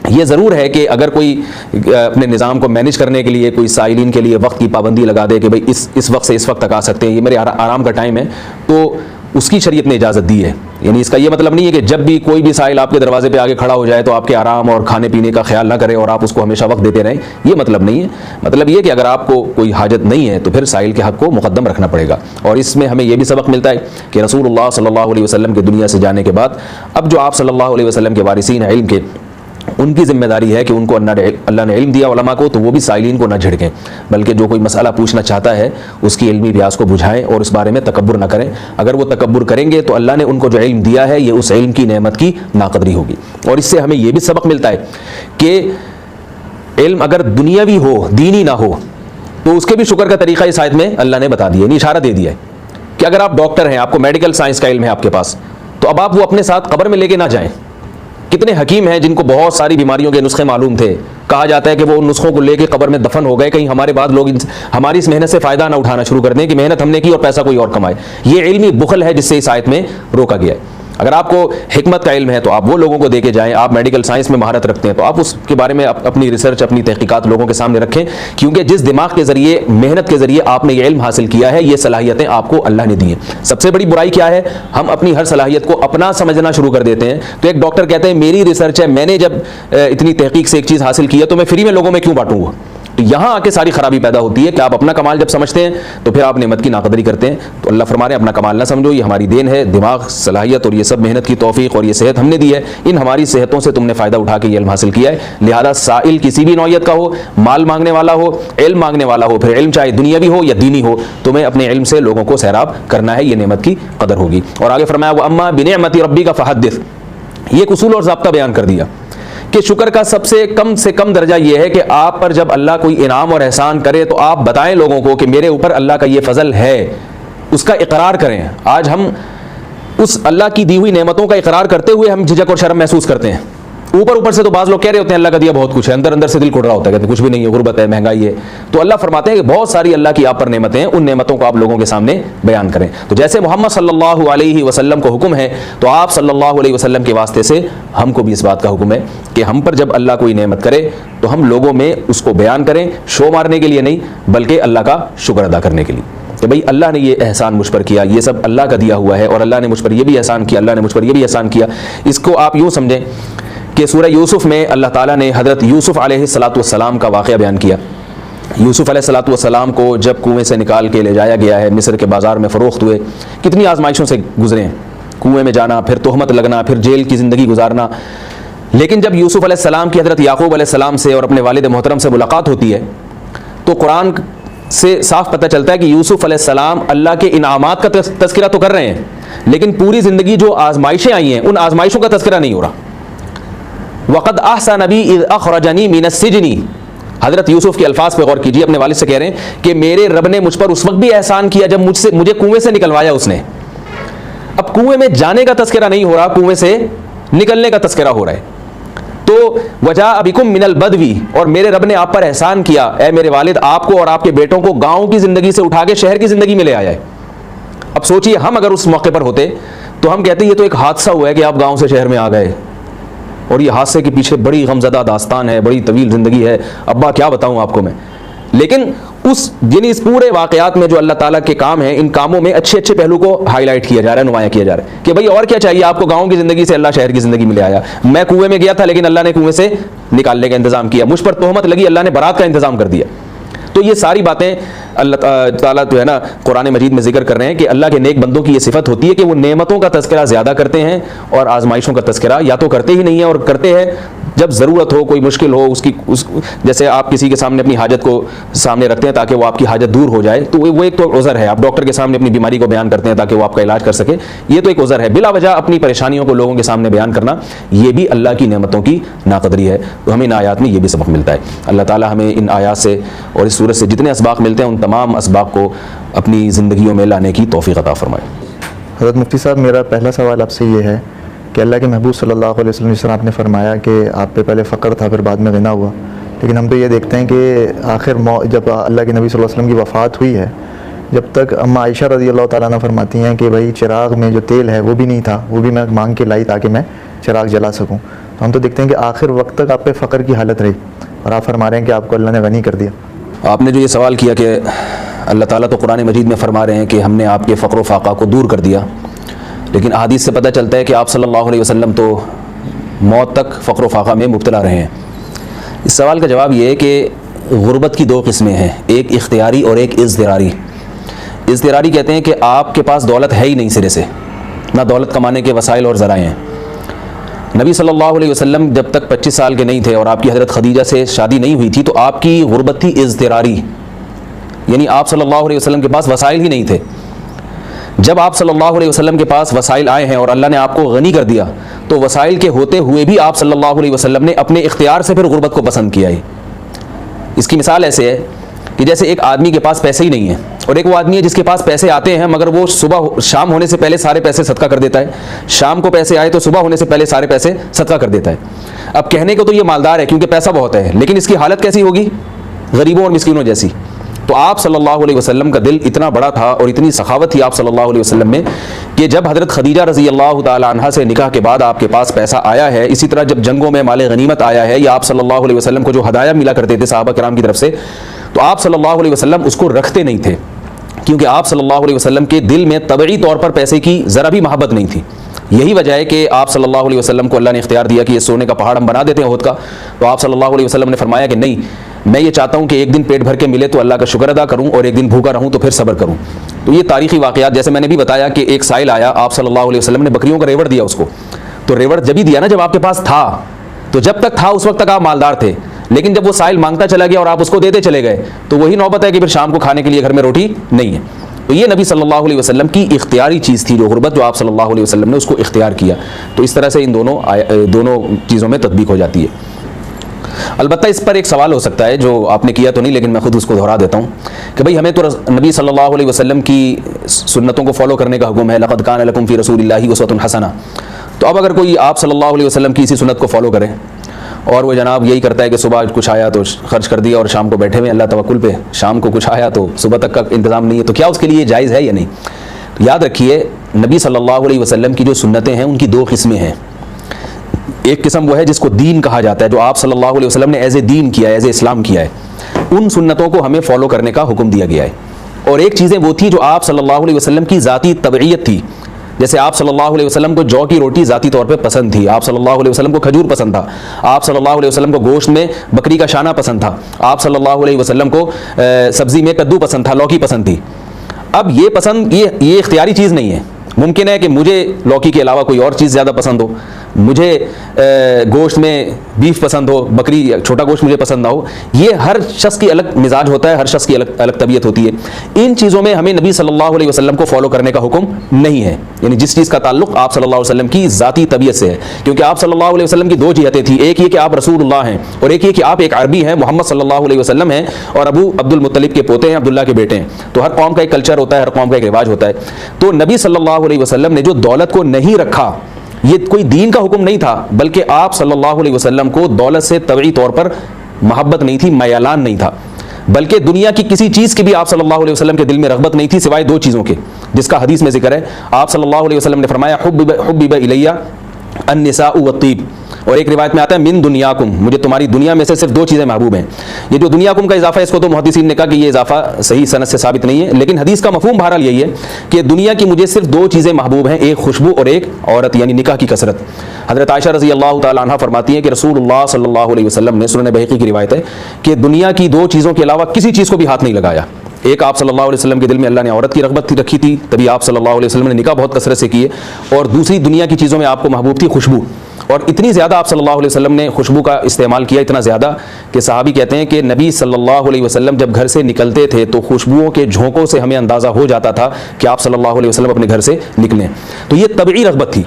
یہ ضرور ہے کہ اگر کوئی اپنے نظام کو مینیج کرنے کے لیے کوئی سائلین کے لیے وقت کی پابندی لگا دے کہ بھئی اس وقت سے اس وقت تک آ سکتے ہیں، یہ میرے آرام کا ٹائم ہے، تو اس کی شریعت نے اجازت دی ہے۔ یعنی اس کا یہ مطلب نہیں ہے کہ جب بھی کوئی بھی سائل آپ کے دروازے پہ آگے کھڑا ہو جائے تو آپ کے آرام اور کھانے پینے کا خیال نہ کرے اور آپ اس کو ہمیشہ وقت دیتے رہیں، یہ مطلب نہیں ہے۔ مطلب یہ کہ اگر آپ کو کوئی حاجت نہیں ہے تو پھر سائل کے حق کو مقدم رکھنا پڑے گا۔ اور اس میں ہمیں یہ بھی سبق ملتا ہے کہ رسول اللہ صلی اللہ علیہ وسلم کے دنیا سے جانے کے بعد اب جو آپ صلی اللہ علیہ وسلم کے وارثین ہیں علم کے، ان کی ذمہ داری ہے کہ ان کو اللہ نے علم دیا علماء کو، تو وہ بھی سائلین کو نہ جھڑکیں، بلکہ جو کوئی مسئلہ پوچھنا چاہتا ہے اس کی علمی پیاس کو بجھائیں اور اس بارے میں تکبر نہ کریں۔ اگر وہ تکبر کریں گے تو اللہ نے ان کو جو علم دیا ہے یہ اس علم کی نعمت کی ناقدری ہوگی۔ اور اس سے ہمیں یہ بھی سبق ملتا ہے کہ علم اگر دنیاوی ہو دینی نہ ہو تو اس کے بھی شکر کا طریقہ اس آیت میں اللہ نے بتا دیا، یعنی اشارہ دے دیا ہے کہ اگر آپ ڈاکٹر ہیں، آپ کو میڈیکل سائنس کا علم ہے آپ کے پاس، تو اب آپ وہ اپنے ساتھ قبر میں لے کے نہ جائیں۔ کتنے حکیم ہیں جن کو بہت ساری بیماریوں کے نسخے معلوم تھے، کہا جاتا ہے کہ وہ ان نسخوں کو لے کے قبر میں دفن ہو گئے، کہیں ہمارے بعد لوگ ہماری اس محنت سے فائدہ نہ اٹھانا شروع کر دیں کہ محنت ہم نے کی اور پیسہ کوئی اور کمائے۔ یہ علمی بخل ہے جس سے اس آیت میں روکا گیا ہے۔ اگر آپ کو حکمت کا علم ہے تو آپ وہ لوگوں کو دے کے جائیں، آپ میڈیکل سائنس میں مہارت رکھتے ہیں تو آپ اس کے بارے میں اپنی ریسرچ اپنی تحقیقات لوگوں کے سامنے رکھیں، کیونکہ جس دماغ کے ذریعے محنت کے ذریعے آپ نے یہ علم حاصل کیا ہے، یہ صلاحیتیں آپ کو اللہ نے دی ہیں۔ سب سے بڑی برائی کیا ہے؟ ہم اپنی ہر صلاحیت کو اپنا سمجھنا شروع کر دیتے ہیں۔ تو ایک ڈاکٹر کہتے ہیں میری ریسرچ ہے، میں نے جب اتنی تحقیق سے ایک چیز حاصل کی ہے تو میں فری میں لوگوں میں کیوں بانٹوں گا؟ تو یہاں آ کے ساری خرابی پیدا ہوتی ہے کہ آپ اپنا کمال جب سمجھتے ہیں تو پھر آپ نعمت کی ناقدری کرتے ہیں۔ تو اللہ فرما رہے ہیں اپنا کمال نہ سمجھو، یہ ہماری دین ہے، دماغ صلاحیت اور یہ سب محنت کی توفیق اور یہ صحت ہم نے دی ہے، ان ہماری صحتوں سے تم نے فائدہ اٹھا کے یہ علم حاصل کیا ہے۔ لہذا سائل کسی بھی نوعیت کا ہو، مال مانگنے والا ہو، علم مانگنے والا ہو، پھر علم چاہے دنیاوی ہو یا دینی ہو، تمہیں اپنے علم سے لوگوں کو سیراب کرنا ہے، یہ نعمت کی قدر ہوگی۔ اور آگے فرمایا وَأَمَّا بِنِعْمَةِ رَبِّكَ فَحَدِّثْ، یہ ایک اصول اور ضابطہ بیان کر دیا کہ شکر کا سب سے کم درجہ یہ ہے کہ آپ پر جب اللہ کوئی انعام اور احسان کرے تو آپ بتائیں لوگوں کو کہ میرے اوپر اللہ کا یہ فضل ہے، اس کا اقرار کریں۔ آج ہم اس اللہ کی دی ہوئی نعمتوں کا اقرار کرتے ہوئے ہم جھجک اور شرم محسوس کرتے ہیں۔ اوپر سے تو بعض لوگ کہہ رہے ہوتے ہیں اللہ کا دیا بہت کچھ ہے، اندر سے دل کھل رہا ہوتا ہے، کہتے ہیں کچھ بھی نہیں ہے، غربت ہے، مہنگائی ہے۔ تو اللہ فرماتے ہیں کہ بہت ساری اللہ کی آپ پر نعمتیں ہیں، ان نعمتوں کو آپ لوگوں کے سامنے بیان کریں۔ تو جیسے محمد صلی اللہ علیہ وسلم کو حکم ہے تو آپ صلی اللہ علیہ وسلم کے واسطے سے ہم کو بھی اس بات کا حکم ہے کہ ہم پر جب اللہ کوئی نعمت کرے تو ہم لوگوں میں اس کو بیان کریں، شو مارنے کے لیے نہیں بلکہ اللہ کا شکر ادا کرنے کے لیے کہ بھئی اللہ نے یہ احسان مجھ پر کیا، یہ سب اللہ کا دیا ہوا ہے، اور اللہ نے مجھ پر یہ بھی احسان کیا، اللہ نے مجھ پر یہ بھی احسان کیا۔ اس کو آپ یوں سمجھیں کہ سورہ یوسف میں اللہ تعالیٰ نے حضرت یوسف علیہ السلام کا واقعہ بیان کیا۔ یوسف علیہ السلام کو جب کنویں سے نکال کے لے جایا گیا ہے، مصر کے بازار میں فروخت ہوئے، کتنی آزمائشوں سے گزرے ہیں، کنویں میں جانا، پھر تہمت لگنا، پھر جیل کی زندگی گزارنا۔ لیکن جب یوسف علیہ السلام کی حضرت یعقوب علیہ السلام سے اور اپنے والد محترم سے ملاقات ہوتی ہے تو قرآن سے صاف پتہ چلتا ہے کہ یوسف علیہ السلام اللہ کے انعامات کا تذکرہ تو کر رہے ہیں، لیکن پوری زندگی جو آزمائشیں آئی ہیں ان آزمائشوں کا تذکرہ نہیں ہو رہا۔ وقد احسن بی اذ اخرجنی من السجن، حضرت یوسف کے الفاظ پہ غور کیجیے، اپنے والد سے کہہ رہے ہیں کہ میرے رب نے مجھ پر اس وقت بھی احسان کیا جب مجھے کنویں سے نکلوایا اس نے. اب کنویں میں جانے کا تذکرہ نہیں ہو رہا، کنویں سے نکلنے کا تذکرہ ہو رہا ہے. تو وجاء بکم من البدوی، اور میرے رب نے آپ پر احسان کیا، اے میرے والد، آپ کو اور آپ کے بیٹوں کو گاؤں کی زندگی سے اٹھا کے شہر کی زندگی میں لے آیا ہے. اب سوچئے ہم اگر اس موقع پر ہوتے تو ہم کہتے ہیں یہ تو ایک حادثہ ہوا ہے کہ آپ گاؤں سے شہر میں آ گئے، اور یہ حادثے کے پیچھے بڑی غمزدہ داستان ہے، بڑی طویل زندگی ہے، ابا کیا بتاؤں آپ کو میں. لیکن اس پورے واقعات میں جو اللہ تعالیٰ کے کام ہیں، ان کاموں میں اچھے اچھے پہلو کو ہائی لائٹ کیا جا رہا ہے، نمایاں کیا جا رہا ہے کہ بھائی اور کیا چاہیے آپ کو، گاؤں کی زندگی سے اللہ شہر کی زندگی میں لے آیا. میں کنویں میں گیا تھا لیکن اللہ نے کنویں سے نکالنے کا انتظام کیا، مجھ پر تہمت لگی، اللہ نے برات کا انتظام کر دیا. تو یہ ساری باتیں اللہ تعالیٰ جو ہے نا قرآن مجید میں ذکر کر رہے ہیں کہ اللہ کے نیک بندوں کی یہ صفت ہوتی ہے کہ وہ نعمتوں کا تذکرہ زیادہ کرتے ہیں اور آزمائشوں کا تذکرہ یا تو کرتے ہی نہیں ہیں، اور کرتے ہیں جب ضرورت ہو، کوئی مشکل ہو، جیسے آپ کسی کے سامنے اپنی حاجت کو سامنے رکھتے ہیں تاکہ وہ آپ کی حاجت دور ہو جائے، تو وہ ایک تو عذر ہے. آپ ڈاکٹر کے سامنے اپنی بیماری کو بیان کرتے ہیں تاکہ وہ آپ کا علاج کر سکے، یہ تو ایک عذر ہے. بلا وجہ اپنی پریشانیوں کو لوگوں کے سامنے بیان کرنا یہ بھی اللہ کی نعمتوں کی ناقدری ہے. تو ہمیں ان آیات میں یہ بھی سبق ملتا ہے. اللہ تعالیٰ ہمیں ان آیات سے اور اس سورت سے جتنے اسباق ملتے ہیں ان تمام اسباق کو اپنی زندگیوں میں لانے کی توفیق عطا فرمائے. حضرت مفتی صاحب، میرا پہلا سوال آپ سے یہ ہے کہ اللہ کے محبوب صلی اللہ علیہ وسلم جس طرح آپ نے فرمایا کہ آپ پہ پہلے فقر تھا پھر بعد میں غنا ہوا، لیکن ہم تو یہ دیکھتے ہیں کہ آخر جب اللہ کے نبی صلی اللہ علیہ وسلم کی وفات ہوئی ہے، جب تک اما عائشہ رضی اللہ تعالیٰ عنہ فرماتی ہیں کہ بھائی چراغ میں جو تیل ہے وہ بھی نہیں تھا، وہ بھی میں مانگ کے لائی تاکہ میں چراغ جلا سکوں. تو ہم تو دیکھتے ہیں کہ آخر وقت تک آپ پہ فقر کی حالت رہی اور آپ فرما رہے ہیں کہ آپ کو اللہ نے غنی کر دیا. آپ نے جو یہ سوال کیا کہ اللہ تعالیٰ تو قرآن مجید میں فرما رہے ہیں کہ ہم نے آپ کے فقر و فاقہ کو دور کر دیا، لیکن احادیث سے پتہ چلتا ہے کہ آپ صلی اللہ علیہ وسلم تو موت تک فقر و فاقہ میں مبتلا رہے ہیں. اس سوال کا جواب یہ ہے کہ غربت کی دو قسمیں ہیں، ایک اختیاری اور ایک اضطراری. اضطراری کہتے ہیں کہ آپ کے پاس دولت ہے ہی نہیں سرے سے، نہ دولت کمانے کے وسائل اور ذرائع ہیں. نبی صلی اللہ علیہ وسلم جب تک 25 سال کے نہیں تھے اور آپ کی حضرت خدیجہ سے شادی نہیں ہوئی تھی تو آپ کی غربت تھی اضطراری، یعنی آپ صلی اللہ علیہ وسلم کے پاس وسائل ہی نہیں تھے. جب آپ صلی اللہ علیہ وسلم کے پاس وسائل آئے ہیں اور اللہ نے آپ کو غنی کر دیا تو وسائل کے ہوتے ہوئے بھی آپ صلی اللہ علیہ وسلم نے اپنے اختیار سے پھر غربت کو پسند کیا ہے. اس کی مثال ایسے ہے کہ جیسے ایک آدمی کے پاس پیسے ہی نہیں ہیں اور ایک وہ آدمی ہے جس کے پاس پیسے آتے ہیں مگر وہ صبح شام ہونے سے پہلے سارے پیسے صدقہ کر دیتا ہے، شام کو پیسے آئے تو صبح ہونے سے پہلے سارے پیسے صدقہ کر دیتا ہے. اب کہنے کو تو یہ مالدار ہے کیونکہ پیسہ بہت ہے، لیکن اس کی حالت کیسی ہوگی؟ غریبوں اور مسکینوں جیسی. تو آپ صلی اللہ علیہ وسلم کا دل اتنا بڑا تھا اور اتنی سخاوت تھی آپ صلی اللہ علیہ وسلم میں کہ جب حضرت خدیجہ رضی اللہ تعالی عنہا سے نکاح کے بعد آپ کے پاس پیسہ آیا ہے، اسی طرح جب جنگوں میں مال غنیمت آیا ہے یا آپ صلی اللہ علیہ وسلم کو جو ہدایہ ملا کرتے تھے صحابہ کرام کی طرف سے، تو آپ صلی اللہ علیہ وسلم اس کو رکھتے نہیں تھے کیونکہ آپ صلی اللہ علیہ وسلم کے دل میں طبعی طور پر پیسے کی ذرا بھی محبت نہیں تھی. یہی وجہ ہے کہ آپ صلی اللہ علیہ وسلم کو اللہ نے اختیار دیا کہ یہ سونے کا پہاڑ ہم بنا دیتے ہیں احد کا. تو آپ صلی اللہ علیہ وسلم نے فرمایا کہ نہیں، میں یہ چاہتا ہوں کہ ایک دن پیٹ بھر کے ملے تو اللہ کا شکر ادا کروں اور ایک دن بھوکا رہوں تو پھر صبر کروں. تو یہ تاریخی واقعات، جیسے میں نے بھی بتایا کہ ایک سائل آیا، آپ صلی اللہ علیہ وسلم نے بکریوں کا ریوڑ دیا اس کو. تو ریوڑ جب ہی دیا نا جب آپ کے پاس تھا، تو جب تک تھا اس وقت تک آپ مالدار تھے، لیکن جب وہ سائل مانگتا چلا گیا اور آپ اس کو دیتے چلے گئے تو وہی نوبت ہے کہ پھر شام کو کھانے کے لیے گھر میں روٹی نہیں ہے. تو یہ نبی صلی اللہ علیہ وسلم کی اختیاری چیز تھی جو غربت، جو آپ صلی اللہ علیہ وسلم نے اس کو اختیار کیا. تو اس طرح سے ان دونوں چیزوں میں تطبیق ہو جاتی ہے. البتہ اس پر ایک سوال ہو سکتا ہے جو آپ نے کیا تو نہیں لیکن میں خود اس کو دہرا دیتا ہوں کہ بھئی ہمیں تو نبی صلی اللہ علیہ وسلم کی سنتوں کو فالو کرنے کا حکم ہے، لقد کان لکم فی رسول اللہ اسوۃ حسنہ. تو اب اگر کوئی آپ صلی اللہ علیہ وسلم کی اسی سنت کو فالو کرے اور وہ جناب یہی کرتا ہے کہ صبح کچھ آیا تو خرچ کر دیا اور شام کو بیٹھے ہوئے اللہ توکل پہ، شام کو کچھ آیا تو صبح تک کا انتظام نہیں ہے، تو کیا اس کے لیے جائز ہے یا نہیں؟ یاد رکھیے نبی صلی اللہ علیہ وسلم کی جو سنتیں ہیں ان کی دو قسمیں ہیں. ایک قسم وہ ہے جس کو دین کہا جاتا ہے، جو آپ صلی اللہ علیہ وسلم نے ایز اے دین کیا ہے، ایز اے اسلام کیا ہے، ان سنتوں کو ہمیں فالو کرنے کا حکم دیا گیا ہے. اور ایک چیزیں وہ تھی جو آپ صلی اللہ علیہ وسلم کی ذاتی طبعیت تھی، جیسے آپ صلی اللہ علیہ وسلم کو جو کی روٹی ذاتی طور پہ پسند تھی، آپ صلی اللہ علیہ وسلم کو کھجور پسند تھا، آپ صلی اللہ علیہ وسلم کو گوشت میں بکری کا شانہ پسند تھا، آپ صلی اللہ علیہ وسلم کو سبزی میں کدو پسند تھا، لوکی پسند تھی. اب یہ پسند یہ اختیاری چیز نہیں ہے. ممکن ہے کہ مجھے لوکی کے علاوہ کوئی اور چیز زیادہ پسند ہو، مجھے گوشت میں بیف پسند ہو، بکری چھوٹا گوشت مجھے پسند نہ ہو، یہ ہر شخص کی الگ مزاج ہوتا ہے، ہر شخص کی الگ طبیعت ہوتی ہے. ان چیزوں میں ہمیں نبی صلی اللہ علیہ وسلم کو فالو کرنے کا حکم نہیں ہے، یعنی جس چیز کا تعلق آپ صلی اللہ علیہ وسلم کی ذاتی طبیعت سے ہے. کیونکہ آپ صلی اللہ علیہ وسلم کی دو جہتیں تھیں، ایک یہ کہ آپ رسول اللہ ہیں، اور ایک یہ کہ آپ ایک عربی ہیں، محمد صلی اللہ علیہ وسلم ہیں، اور ابو عبد المطلب کے پوتے ہیں، عبداللہ کے بیٹے ہیں. تو ہر قوم کا ایک کلچر ہوتا ہے، ہر قوم کا ایک رواج ہوتا ہے. تو نبی صلی اللہ علیہ وسلم نے جو دولت کو نہیں رکھا، یہ کوئی دین کا حکم نہیں تھا، بلکہ آپ صلی اللہ علیہ وسلم کو دولت سے طبعی طور پر محبت نہیں تھی، میلان نہیں تھا، بلکہ دنیا کی کسی چیز کی بھی آپ صلی اللہ علیہ وسلم کے دل میں رغبت نہیں تھی سوائے دو چیزوں کے، جس کا حدیث میں ذکر ہے. آپ صلی اللہ علیہ وسلم نے فرمایا حبب الیہ النساء والطیب، اور ایک روایت میں آتا ہے من دنیاکم، مجھے تمہاری دنیا میں سے صرف دو چیزیں محبوب ہیں. یہ جو دنیاکم کا اضافہ ہے، اس کو تو محدثین نے کہا کہ یہ اضافہ صحیح سند سے ثابت نہیں ہے، لیکن حدیث کا مفہوم بہرحال یہی ہے کہ دنیا کی مجھے صرف دو چیزیں محبوب ہیں، ایک خوشبو اور ایک عورت، یعنی نکاح کی کثرت. حضرت عائشہ رضی اللہ تعالی عنہ فرماتی ہیں کہ رسول اللہ صلی اللہ علیہ وسلم نے، سنن بہقی کی روایت ہے، کہ دنیا کی دو چیزوں کے علاوہ کسی چیز کو بھی ہاتھ نہیں لگایا. ایک آپ صلی اللہ علیہ وسلم کے دل میں اللہ نے عورت کی رغبت رکھی تھی، تبھی آپ صلی اللہ علیہ وسلم نے نکاح بہت کثرت سے کیے، اور دوسری دنیا کی چیزوں میں آپ کو محبوب تھی خوشبو. اور اتنی زیادہ آپ صلی اللہ علیہ وسلم نے خوشبو کا استعمال کیا، اتنا زیادہ کہ صحابی کہتے ہیں کہ نبی صلی اللہ علیہ وسلم جب گھر سے نکلتے تھے تو خوشبوؤں کے جھونکوں سے ہمیں اندازہ ہو جاتا تھا کہ آپ صلی اللہ علیہ وسلم اپنے گھر سے نکلیں. تو یہ طبعی رغبت تھی.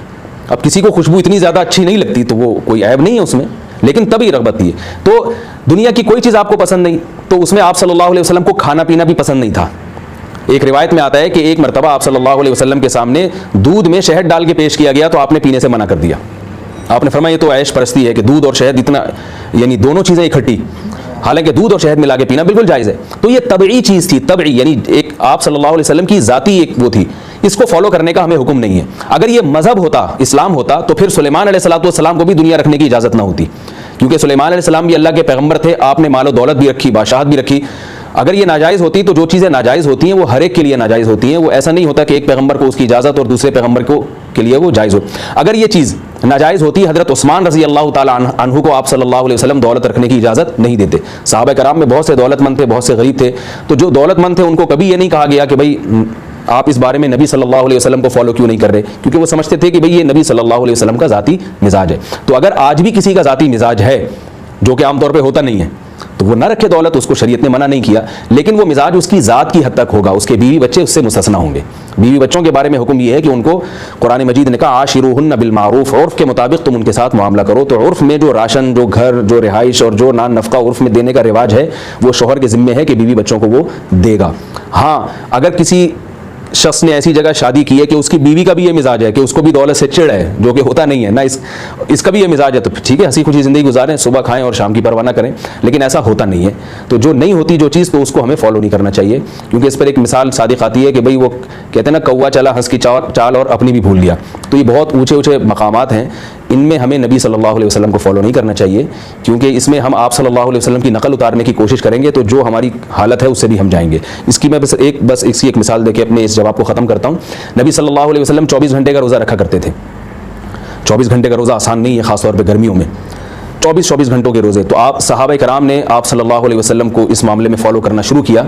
اب کسی کو خوشبو اتنی زیادہ اچھی نہیں لگتی تو وہ کوئی عیب نہیں ہے اس میں، لیکن طبعی رغبت تھی. تو دنیا کی کوئی چیز آپ کو پسند نہیں، تو اس میں آپ صلی اللہ علیہ وسلم کو کھانا پینا بھی پسند نہیں تھا. ایک روایت میں آتا ہے کہ ایک مرتبہ آپ صلی اللہ علیہ وسلم کے سامنے دودھ میں شہد ڈال کے پیش کیا گیا تو آپ نے پینے سے منع کر دیا. آپ نے فرمایا یہ تو عیش پرستی ہے کہ دودھ اور شہد اتنا، یعنی دونوں چیزیں اکٹھی، حالانکہ دودھ اور شہد ملا کے پینا بالکل جائز ہے. تو یہ طبعی چیز تھی، طبعی یعنی ایک آپ صلی اللہ علیہ وسلم کی ذاتی ایک وہ تھی، اس کو فالو کرنے کا ہمیں حکم نہیں ہے. اگر یہ مذہب ہوتا، اسلام ہوتا، تو پھر سلیمان علیہ السلام کو بھی دنیا رکھنے کی اجازت نہ ہوتی، کیونکہ سلیمان علیہ السلام بھی اللہ کے پیغمبر تھے، آپ نے مال و دولت بھی رکھی، بادشاہت بھی رکھی. اگر یہ ناجائز ہوتی تو جو چیزیں ناجائز ہوتی ہیں وہ ہر ایک کے لیے ناجائز ہوتی ہیں، وہ ایسا نہیں ہوتا کہ ایک پیغمبر کو اس کی اجازت اور دوسرے پیغمبر کو کے لیے وہ جائز ہو. اگر یہ چیز ناجائز ہوتی، حضرت عثمان رضی اللہ تعالی عنہ کو آپ صلی اللہ علیہ وسلم دولت رکھنے کی اجازت نہیں دیتے. صحابہ کرام میں بہت سے دولت مند تھے، بہت سے غریب تھے، تو جو دولت مند تھے ان کو کبھی یہ نہیں کہا گیا کہ بھائی آپ اس بارے میں نبی صلی اللہ علیہ وسلم کو فالو کیوں نہیں کر رہے، کیونکہ وہ سمجھتے تھے کہ بھئی یہ نبی صلی اللہ علیہ وسلم کا ذاتی مزاج ہے. تو اگر آج بھی کسی کا ذاتی مزاج ہے، جو کہ عام طور پہ ہوتا نہیں ہے، تو وہ نہ رکھے دولت، اس کو شریعت نے منع نہیں کیا، لیکن وہ مزاج اس کی ذات کی حد تک ہوگا، اس کے بیوی بچے اس سے مستثنی ہوں گے. بیوی بچوں کے بارے میں حکم یہ ہے کہ ان کو قرآن مجید نے کہا عاشروہن بالمعروف، عرف کے مطابق تم ان کے ساتھ معاملہ کرو. تو عرف میں جو راشن، جو گھر، جو رہائش اور جو نان نفقہ عرف میں دینے کا رواج ہے، وہ شوہر کے ذمے ہے کہ بیوی بچوں کو وہ دے گا. ہاں اگر کسی شخص نے ایسی جگہ شادی کی ہے کہ اس کی بیوی کا بھی یہ مزاج ہے کہ اس کو بھی دولت سے چڑ ہے، جو کہ ہوتا نہیں ہے، نہ اس کا بھی یہ مزاج ہے، تو ٹھیک ہے ہنسی خوشی زندگی گزاریں، صبح کھائیں اور شام کی پرواہ نہ کریں، لیکن ایسا ہوتا نہیں ہے. تو جو نہیں ہوتی جو چیز، تو اس کو ہمیں فالو نہیں کرنا چاہیے. کیونکہ اس پر ایک مثال صادق آتی ہے کہ بھئی وہ کہتے ہیں نا کوا چلا ہنس کی چال اور اپنی بھی بھول لیا. تو یہ بہت اونچے اونچے مقامات ہیں، ان میں ہمیں نبی صلی اللہ علیہ وسلم کو فالو نہیں کرنا چاہیے، کیونکہ اس میں ہم آپ صلی اللہ علیہ وسلم کی نقل اتارنے کی کوشش کریں گے تو جو ہماری حالت ہے اس سے بھی ہم جائیں گے. اس کی میں بس ایک مثال دے کے اپنے اس جواب کو ختم کرتا ہوں. نبی صلی اللہ علیہ وسلم 24 گھنٹے کا روزہ رکھا کرتے تھے. 24 گھنٹے کا روزہ آسان نہیں ہے، خاص طور پہ گرمیوں میں 24 گھنٹوں کے روزے. تو آپ صحابہ کرام نے آپ صلی اللہ علیہ وسلم کو اس معاملے میں فالو کرنا شروع کیا.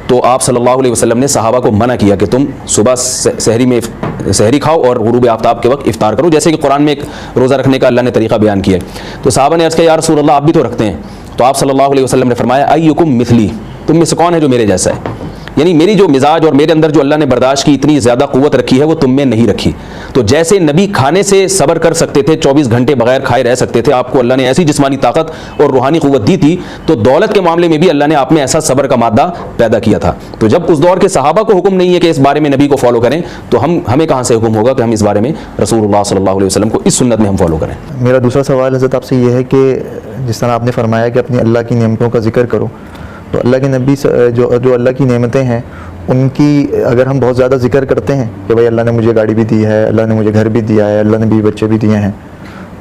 تو آپ صلی اللہ علیہ وسلم نے صحابہ کو منع کیا کہ تم صبح سحری کھاؤ اور غروب آفتاب کے وقت افطار کرو، جیسے کہ قرآن میں ایک روزہ رکھنے کا اللہ نے طریقہ بیان کیا ہے. تو صحابہ نے عرض کیا یا رسول اللہ آپ بھی تو رکھتے ہیں. تو آپ صلی اللہ علیہ وسلم نے فرمایا ایکم مثلی، تم میں سے کون ہے جو میرے جیسا ہے، یعنی میری جو مزاج اور میرے اندر جو اللہ نے برداشت کی اتنی زیادہ قوت رکھی ہے وہ تم میں نہیں رکھی. تو جیسے نبی کھانے سے صبر کر سکتے تھے، 24 گھنٹے بغیر کھائے رہ سکتے تھے، آپ کو اللہ نے ایسی جسمانی طاقت اور روحانی قوت دی تھی، تو دولت کے معاملے میں بھی اللہ نے آپ میں ایسا صبر کا مادہ پیدا کیا تھا. تو جب اس دور کے صحابہ کو حکم نہیں ہے کہ اس بارے میں نبی کو فالو کریں، تو ہمیں کہاں سے حکم ہوگا کہ ہم اس بارے میں رسول اللہ صلی اللہ علیہ وسلم کو اس سنت میں ہم فالو کریں. میرا دوسرا سوال حضرت آپ سے یہ ہے کہ جس طرح آپ نے فرمایا کہ اپنی اللہ کی نعمتوں کا ذکر کرو، تو اللہ کے نبی جو اللہ کی نعمتیں ہیں ان کی اگر ہم بہت زیادہ ذکر کرتے ہیں کہ بھائی اللہ نے مجھے گاڑی بھی دی ہے، اللہ نے مجھے گھر بھی دیا ہے، اللہ نے بیوی بچے بھی دیے ہیں،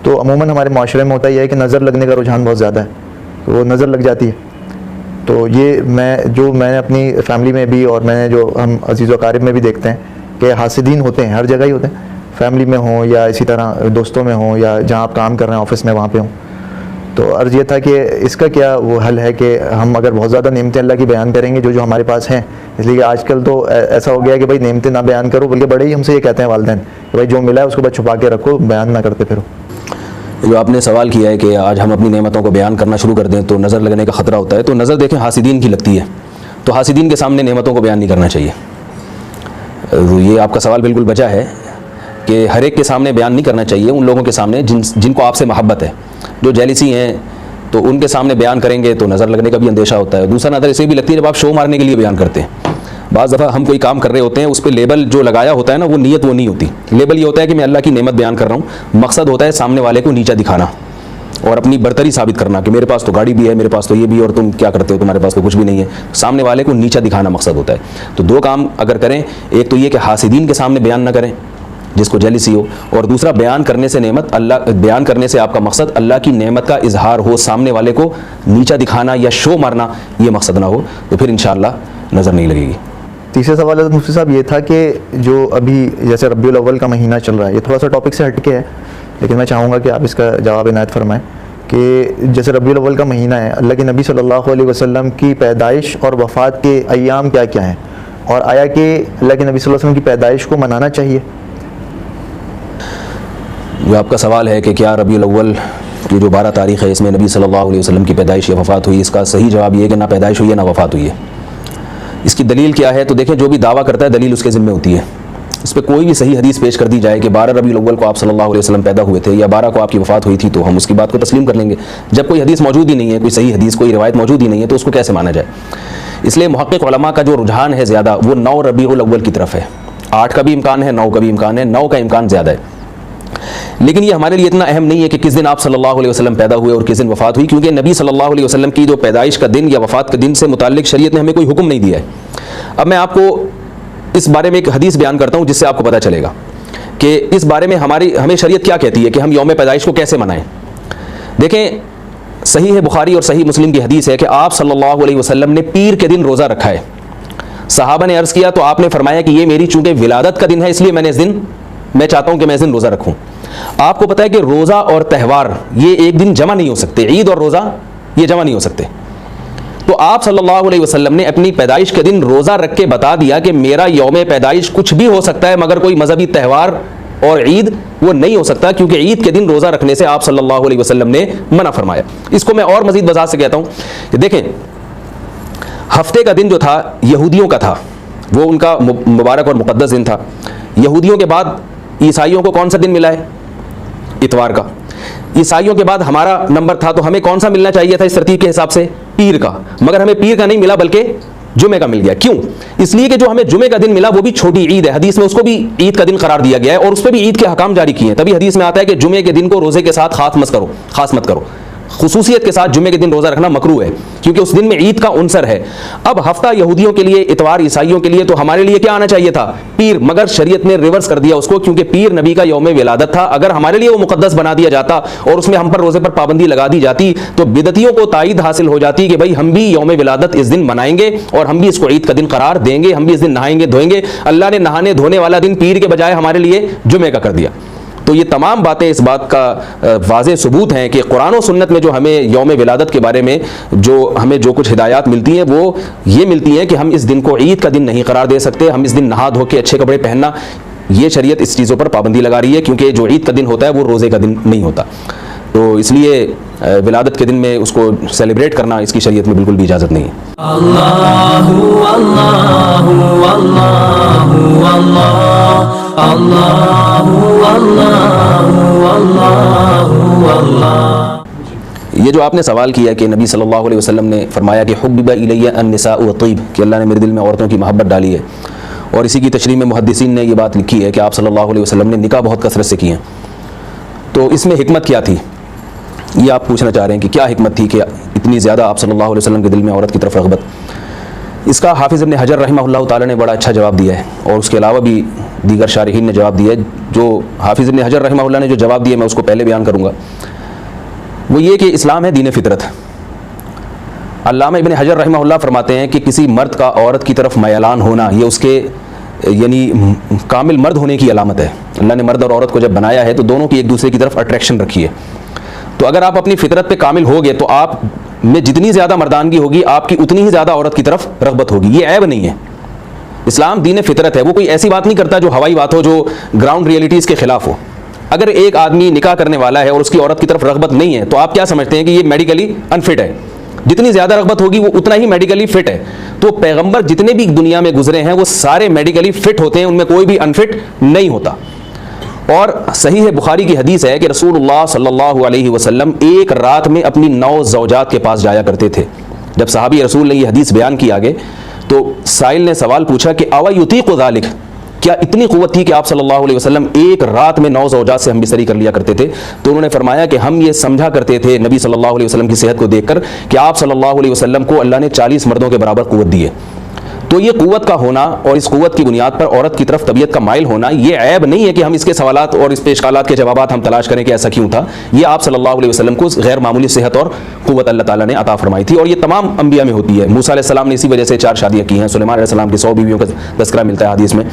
تو عموماً ہمارے معاشرے میں ہوتا یہ ہے کہ نظر لگنے کا رجحان بہت زیادہ ہے، تو وہ نظر لگ جاتی ہے. تو یہ میں نے اپنی فیملی میں بھی اور میں نے جو ہم عزیز و اقارب میں بھی دیکھتے ہیں کہ حاسدین ہوتے ہیں، ہر جگہ ہی ہوتے ہیں، فیملی میں ہوں یا اسی طرح دوستوں میں ہوں یا جہاں آپ کام کر رہے ہیں آفس میں وہاں پہ ہوں. تو عرض یہ تھا کہ اس کا کیا وہ حل ہے کہ ہم اگر بہت زیادہ نعمتیں اللہ کی بیان کریں گے جو ہمارے پاس ہیں، اس لیے کہ آج کل تو ایسا ہو گیا ہے کہ بھائی نعمتیں نہ بیان کرو، بلکہ بڑے ہی ہم سے یہ کہتے ہیں والدین کہ بھائی جو ملا ہے اس کو بس چھپا کے رکھو، بیان نہ کرتے پھرو۔ جو آپ نے سوال کیا ہے کہ آج ہم اپنی نعمتوں کو بیان کرنا شروع کر دیں تو نظر لگنے کا خطرہ ہوتا ہے، تو نظر دیکھیں حاسدین کی لگتی ہے، تو حاسدین کے سامنے نعمتوں کو بیان نہیں کرنا چاہیے۔ یہ آپ کا سوال بالکل بجا ہے کہ ہر ایک کے سامنے بیان نہیں کرنا چاہیے، ان لوگوں کے سامنے جن کو آپ سے محبت ہے، جو جیلسی ہیں تو ان کے سامنے بیان کریں گے تو نظر لگنے کا بھی اندیشہ ہوتا ہے۔ دوسرا نظر اسے بھی لگتی ہے جب آپ شو مارنے کے لیے بیان کرتے ہیں۔ بعض دفعہ ہم کوئی کام کر رہے ہوتے ہیں، اس پہ لیبل جو لگایا ہوتا ہے نا، وہ نیت وہ نہیں ہوتی، لیبل یہ ہوتا ہے کہ میں اللہ کی نعمت بیان کر رہا ہوں، مقصد ہوتا ہے سامنے والے کو نیچا دکھانا اور اپنی برتری ثابت کرنا کہ میرے پاس تو گاڑی بھی ہے، میرے پاس تو یہ بھی ہے، اور تم کیا کرتے ہو، تمہارے پاس تو کچھ بھی نہیں ہے۔ سامنے والے کو نیچا دکھانا مقصد ہوتا ہے۔ تو دو کام اگر کریں، ایک تو یہ کہ حاسدین کے سامنے بیان نہ کریں جس کو جیلسی ہو، اور دوسرا بیان کرنے سے نعمت اللہ بیان کرنے سے آپ کا مقصد اللہ کی نعمت کا اظہار ہو، سامنے والے کو نیچا دکھانا یا شو مارنا یہ مقصد نہ ہو، تو پھر انشاءاللہ نظر نہیں لگے گی۔ تیسرا سوال حضرت مفتی صاحب یہ تھا کہ جو ابھی جیسے ربیع الاول کا مہینہ چل رہا ہے، یہ تھوڑا سا ٹاپک سے ہٹ کے ہے، لیکن میں چاہوں گا کہ آپ اس کا جواب عنایت فرمائیں کہ جیسے ربیع الاول کا مہینہ ہے، اللہ کے نبی صلی اللہ علیہ وسلم کی پیدائش اور وفات کے ایام کیا کیا ہیں، اور آیا کہ اللہ کے نبی صلی اللہ علیہ وسلم کی پیدائش کو منانا چاہیے؟ جو آپ کا سوال ہے کہ کیا ربیع الاول کی جو 12 تاریخ ہے اس میں نبی صلی اللہ علیہ وسلم کی پیدائش یا وفات ہوئی، اس کا صحیح جواب یہ ہے کہ نہ پیدائش ہوئی ہے نہ وفات ہوئی ہے۔ اس کی دلیل کیا ہے؟ تو دیکھیں جو بھی دعویٰ کرتا ہے دلیل اس کے ذمہ ہوتی ہے۔ اس پہ کوئی بھی صحیح حدیث پیش کر دی جائے کہ 12 ربیع الاول کو آپ صلی اللہ علیہ وسلم پیدا ہوئے تھے یا 12 کو آپ کی وفات ہوئی تھی، تو ہم اس کی بات کو تسلیم کر لیں گے۔ جب کوئی حدیث موجود ہی نہیں ہے، کوئی صحیح حدیث کوئی روایت موجود ہی نہیں ہے، تو اس کو کیسے مانا جائے؟ اس لیے محقق علماء کا جو رجحان ہے زیادہ وہ 9 ربیع الاول کی طرف ہے۔ 8 کا بھی امکان ہے، 9 کا بھی امکان ہے، 9 کا امکان زیادہ ہے۔ لیکن یہ ہمارے لیے اتنا اہم نہیں ہے کہ کس دن آپ صلی اللہ علیہ وسلم پیدا ہوئے اور کس دن وفات ہوئی، کیونکہ نبی صلی اللہ علیہ وسلم کی جو پیدائش کا دن یا وفات کا دن سے متعلق شریعت نے ہمیں کوئی حکم نہیں دیا ہے۔ اب میں آپ کو اس بارے میں ایک حدیث بیان کرتا ہوں جس سے آپ کو پتہ چلے گا کہ اس بارے میں ہمیں شریعت کیا کہتی ہے کہ ہم یوم پیدائش کو کیسے منائیں۔ دیکھیں صحیح بخاری اور صحیح مسلم کی حدیث ہے کہ آپ صلی اللہ علیہ وسلم نے پیر کے دن روزہ رکھا ہے۔ صحابہ نے عرض کیا تو آپ نے فرمایا کہ یہ میری چونکہ ولادت کا دن ہے اس لیے میں چاہتا ہوں کہ میں اس دن روزہ رکھوں۔ آپ کو پتہ ہے کہ روزہ اور تہوار یہ ایک دن جمع نہیں ہو سکتے، عید اور روزہ یہ جمع نہیں ہو سکتے۔ تو آپ صلی اللہ علیہ وسلم نے اپنی پیدائش کے دن روزہ رکھ کے بتا دیا کہ میرا یوم پیدائش کچھ بھی ہو سکتا ہے مگر کوئی مذہبی تہوار اور عید وہ نہیں ہو سکتا، کیونکہ عید کے دن روزہ رکھنے سے آپ صلی اللہ علیہ وسلم نے منع فرمایا۔ اس کو میں اور مزید وضاحت سے کہتا ہوں کہ دیکھیں ہفتے کا دن جو تھا یہودیوں کا تھا، وہ ان کا مبارک اور مقدس دن تھا۔ یہودیوں کے بعد عیسائیوں کو کون سا دن ملا ہے؟ اتوار کا۔ عیسائیوں کے بعد ہمارا نمبر تھا تو ہمیں کون سا ملنا چاہیے تھا اس ترتیب کے حساب سے؟ پیر کا، مگر ہمیں پیر کا نہیں ملا بلکہ جمعے کا مل گیا۔ کیوں؟ اس لیے کہ جو ہمیں جمعے کا دن ملا وہ بھی چھوٹی عید ہے، حدیث میں اس کو بھی عید کا دن قرار دیا گیا ہے اور اس پہ بھی عید کے احکام جاری کیے ہیں۔ تبھی حدیث میں آتا ہے کہ جمعے کے دن کو روزے کے ساتھ خاص مت کرو، خصوصیت کے ساتھ جمعے کے دن روزہ رکھنا مکروہ ہے کیونکہ اس دن میں عید کا عنصر ہے۔ اب ہفتہ یہودیوں کے لیے، اتوار عیسائیوں کے لیے، تو ہمارے لیے کیا آنا چاہیے تھا؟ پیر، مگر شریعت نے ریورس کر دیا اس کو، کیونکہ پیر نبی کا یوم ولادت تھا۔ اگر ہمارے لیے وہ مقدس بنا دیا جاتا اور اس میں ہم پر روزے پر پابندی لگا دی جاتی تو بدعتیوں کو تائید حاصل ہو جاتی کہ بھائی ہم بھی یوم ولادت اس دن منائیں گے اور ہم بھی اس کو عید کا دن قرار دیں گے، ہم بھی اس دن نہائیں گے دھوئیں گے۔ اللہ نے نہانے دھونے والا دن پیر کے بجائے ہمارے لیے جمعے کا کر دیا۔ تو یہ تمام باتیں اس بات کا واضح ثبوت ہیں کہ قرآن و سنت میں جو ہمیں یوم ولادت کے بارے میں ہمیں جو کچھ ہدایات ملتی ہیں وہ یہ ملتی ہیں کہ ہم اس دن کو عید کا دن نہیں قرار دے سکتے، ہم اس دن نہا دھو کے اچھے کپڑے پہننا، یہ شریعت اس چیزوں پر پابندی لگا رہی ہے کیونکہ جو عید کا دن ہوتا ہے وہ روزے کا دن نہیں ہوتا۔ تو اس لیے ولادت کے دن میں اس کو سیلیبریٹ کرنا اس کی شریعت میں بالکل بھی اجازت نہیں ہے۔ اللہ اللہ اللہ اللہ اللہ اللہ۔ یہ جو آپ نے سوال کیا کہ نبی صلی اللہ علیہ وسلم نے فرمایا کہ حبب الی النساء والطیب، کہ اللہ نے میرے دل میں عورتوں کی محبت ڈالی ہے، اور اسی کی تشریح میں محدثین نے یہ بات لکھی ہے کہ آپ صلی اللہ علیہ وسلم نے نکاح بہت کثرت سے کیے ہیں۔ تو اس میں حکمت کیا تھی یہ آپ پوچھنا چاہ رہے ہیں کہ کیا حکمت تھی کہ اتنی زیادہ آپ صلی اللہ علیہ وسلم کے دل میں عورت کی طرف رغبت؟ اس کا حافظ ابن حجر رحمہ اللہ تعالی نے بڑا اچھا جواب دیا ہے، اور اس کے علاوہ بھی دیگر شارحین نے جواب دیا ہے۔ جو حافظ ابن حجر رحمہ اللہ نے جو جواب دیا میں اس کو پہلے بیان کروں گا، وہ یہ کہ اسلام ہے دین فطرت۔ علامہ ابن حجر رحمہ اللہ فرماتے ہیں کہ کسی مرد کا عورت کی طرف میلان ہونا یہ اس کے یعنی کامل مرد ہونے کی علامت ہے۔ اللہ نے مرد اور عورت کو جب بنایا ہے تو دونوں کی ایک دوسرے کی طرف اٹریکشن رکھی ہے۔ تو اگر آپ اپنی فطرت پہ کامل ہوگے تو آپ میں جتنی زیادہ مردانگی ہوگی آپ کی اتنی ہی زیادہ عورت کی طرف رغبت ہوگی. یہ عیب نہیں ہے. اسلام دین فطرت ہے, وہ کوئی ایسی بات نہیں کرتا جو ہوائی بات ہو, جو گراؤنڈ ریئلٹیز کے خلاف ہو. اگر ایک آدمی نکاح کرنے والا ہے اور اس کی عورت کی طرف رغبت نہیں ہے تو آپ کیا سمجھتے ہیں کہ یہ میڈیکلی انفٹ ہے. جتنی زیادہ رغبت ہوگی وہ اتنا ہی میڈیکلی فٹ ہے. تو پیغمبر جتنے بھی دنیا میں گزرے ہیں وہ سارے میڈیکلی فٹ ہوتے ہیں, ان میں کوئی بھی انفٹ نہیں ہوتا. اور صحیح بخاری کی حدیث ہے کہ رسول اللہ صلی اللہ علیہ وسلم ایک رات میں اپنی 9 زوجات کے پاس جایا کرتے تھے. جب صحابی رسول نے یہ حدیث بیان کی آگے تو سائل نے سوال پوچھا کہ اوا یطیق ذلک, کیا اتنی قوت تھی کہ آپ صلی اللہ علیہ وسلم ایک رات میں 9 زوجات سے ہم بستری کر لیا کرتے تھے؟ تو انہوں نے فرمایا کہ ہم یہ سمجھا کرتے تھے نبی صلی اللہ علیہ وسلم کی صحت کو دیکھ کر کہ آپ صلی اللہ علیہ وسلم کو اللہ نے 40 مردوں کے برابر قوت دی ہے. تو یہ قوت کا ہونا اور اس قوت کی بنیاد پر عورت کی طرف طبیعت کا مائل ہونا یہ عیب نہیں ہے کہ ہم اس کے سوالات اور اس پہ اشکالات کے جوابات ہم تلاش کریں کہ ایسا کیوں تھا. یہ آپ صلی اللہ علیہ وسلم کو غیر معمولی صحت اور قوت اللہ تعالیٰ نے عطا فرمائی تھی, اور یہ تمام انبیاء میں ہوتی ہے. موسیٰ علیہ السلام نے اسی وجہ سے 4 شادیاں کی ہیں. سلیمان علیہ السلام کی 100 بیویوں کا تذکرہ ملتا ہے حدیث میں.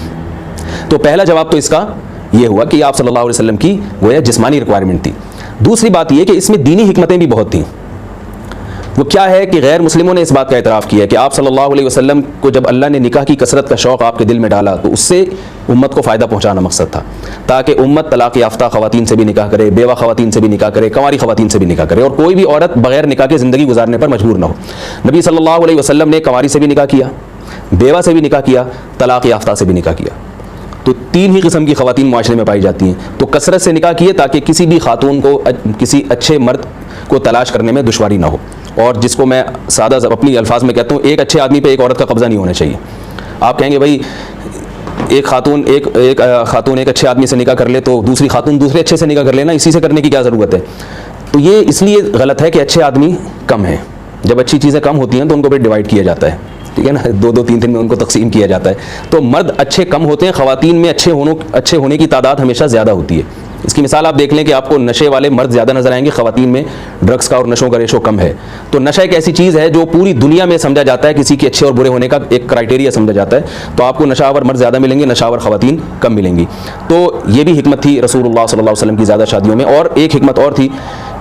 تو پہلا جواب تو اس کا یہ ہوا کہ آپ صلی اللہ علیہ وسلم کی گویا جسمانی ریکوائرمنٹ تھی. دوسری بات یہ کہ اس میں دینی حکمتیں بھی بہت تھیں. وہ کیا ہے کہ غیر مسلموں نے اس بات کا اعتراف کیا ہے کہ آپ صلی اللہ علیہ وسلم کو جب اللہ نے نکاح کی کثرت کا شوق آپ کے دل میں ڈالا تو اس سے امت کو فائدہ پہنچانا مقصد تھا, تاکہ امت طلاق یافتہ خواتین سے بھی نکاح کرے, بیوہ خواتین سے بھی نکاح کرے, کنواری خواتین سے بھی نکاح کرے, اور کوئی بھی عورت بغیر نکاح کے زندگی گزارنے پر مجبور نہ ہو. نبی صلی اللہ علیہ وسلم نے کنواری سے بھی نکاح کیا, بیوہ سے بھی نکاح کیا, طلاق یافتہ سے بھی نکاح کیا. تو 3 ہی قسم کی خواتین معاشرے میں پائی جاتی ہیں. تو کثرت سے نکاح کیے تاکہ کسی بھی خاتون کو کسی اچھے مرد کو تلاش کرنے میں دشواری نہ ہو. اور جس کو میں سادہ اپنی الفاظ میں کہتا ہوں, ایک اچھے آدمی پہ ایک عورت کا قبضہ نہیں ہونا چاہیے. آپ کہیں گے بھائی ایک خاتون ایک اچھے آدمی سے نکاح کر لے تو دوسری خاتون دوسرے اچھے سے نکاح کر لینا, اسی سے کرنے کی کیا ضرورت ہے؟ تو یہ اس لیے غلط ہے کہ اچھے آدمی کم ہیں. جب اچھی چیزیں کم ہوتی ہیں تو ان کو پھر ڈیوائڈ کیا جاتا ہے, ٹھیک ہے نا, 2 3 میں ان کو تقسیم کیا جاتا ہے. تو مرد اچھے کم ہوتے ہیں, خواتین میں اچھے ہونے کی تعداد ہمیشہ زیادہ ہوتی ہے. اس کی مثال آپ دیکھ لیں کہ آپ کو نشے والے مرد زیادہ نظر آئیں گے, خواتین میں ڈرگس کا اور نشوں کا ریشو کم ہے. تو نشہ ایک ایسی چیز ہے جو پوری دنیا میں سمجھا جاتا ہے, کسی کے اچھے اور برے ہونے کا ایک کرائٹیریا سمجھا جاتا ہے. تو آپ کو نشاور مرد زیادہ ملیں گے, نشاور خواتین کم ملیں گی. تو یہ بھی حکمت تھی رسول اللہ صلی اللہ علیہ وسلم کی زیادہ شادیوں میں. اور ایک حکمت اور تھی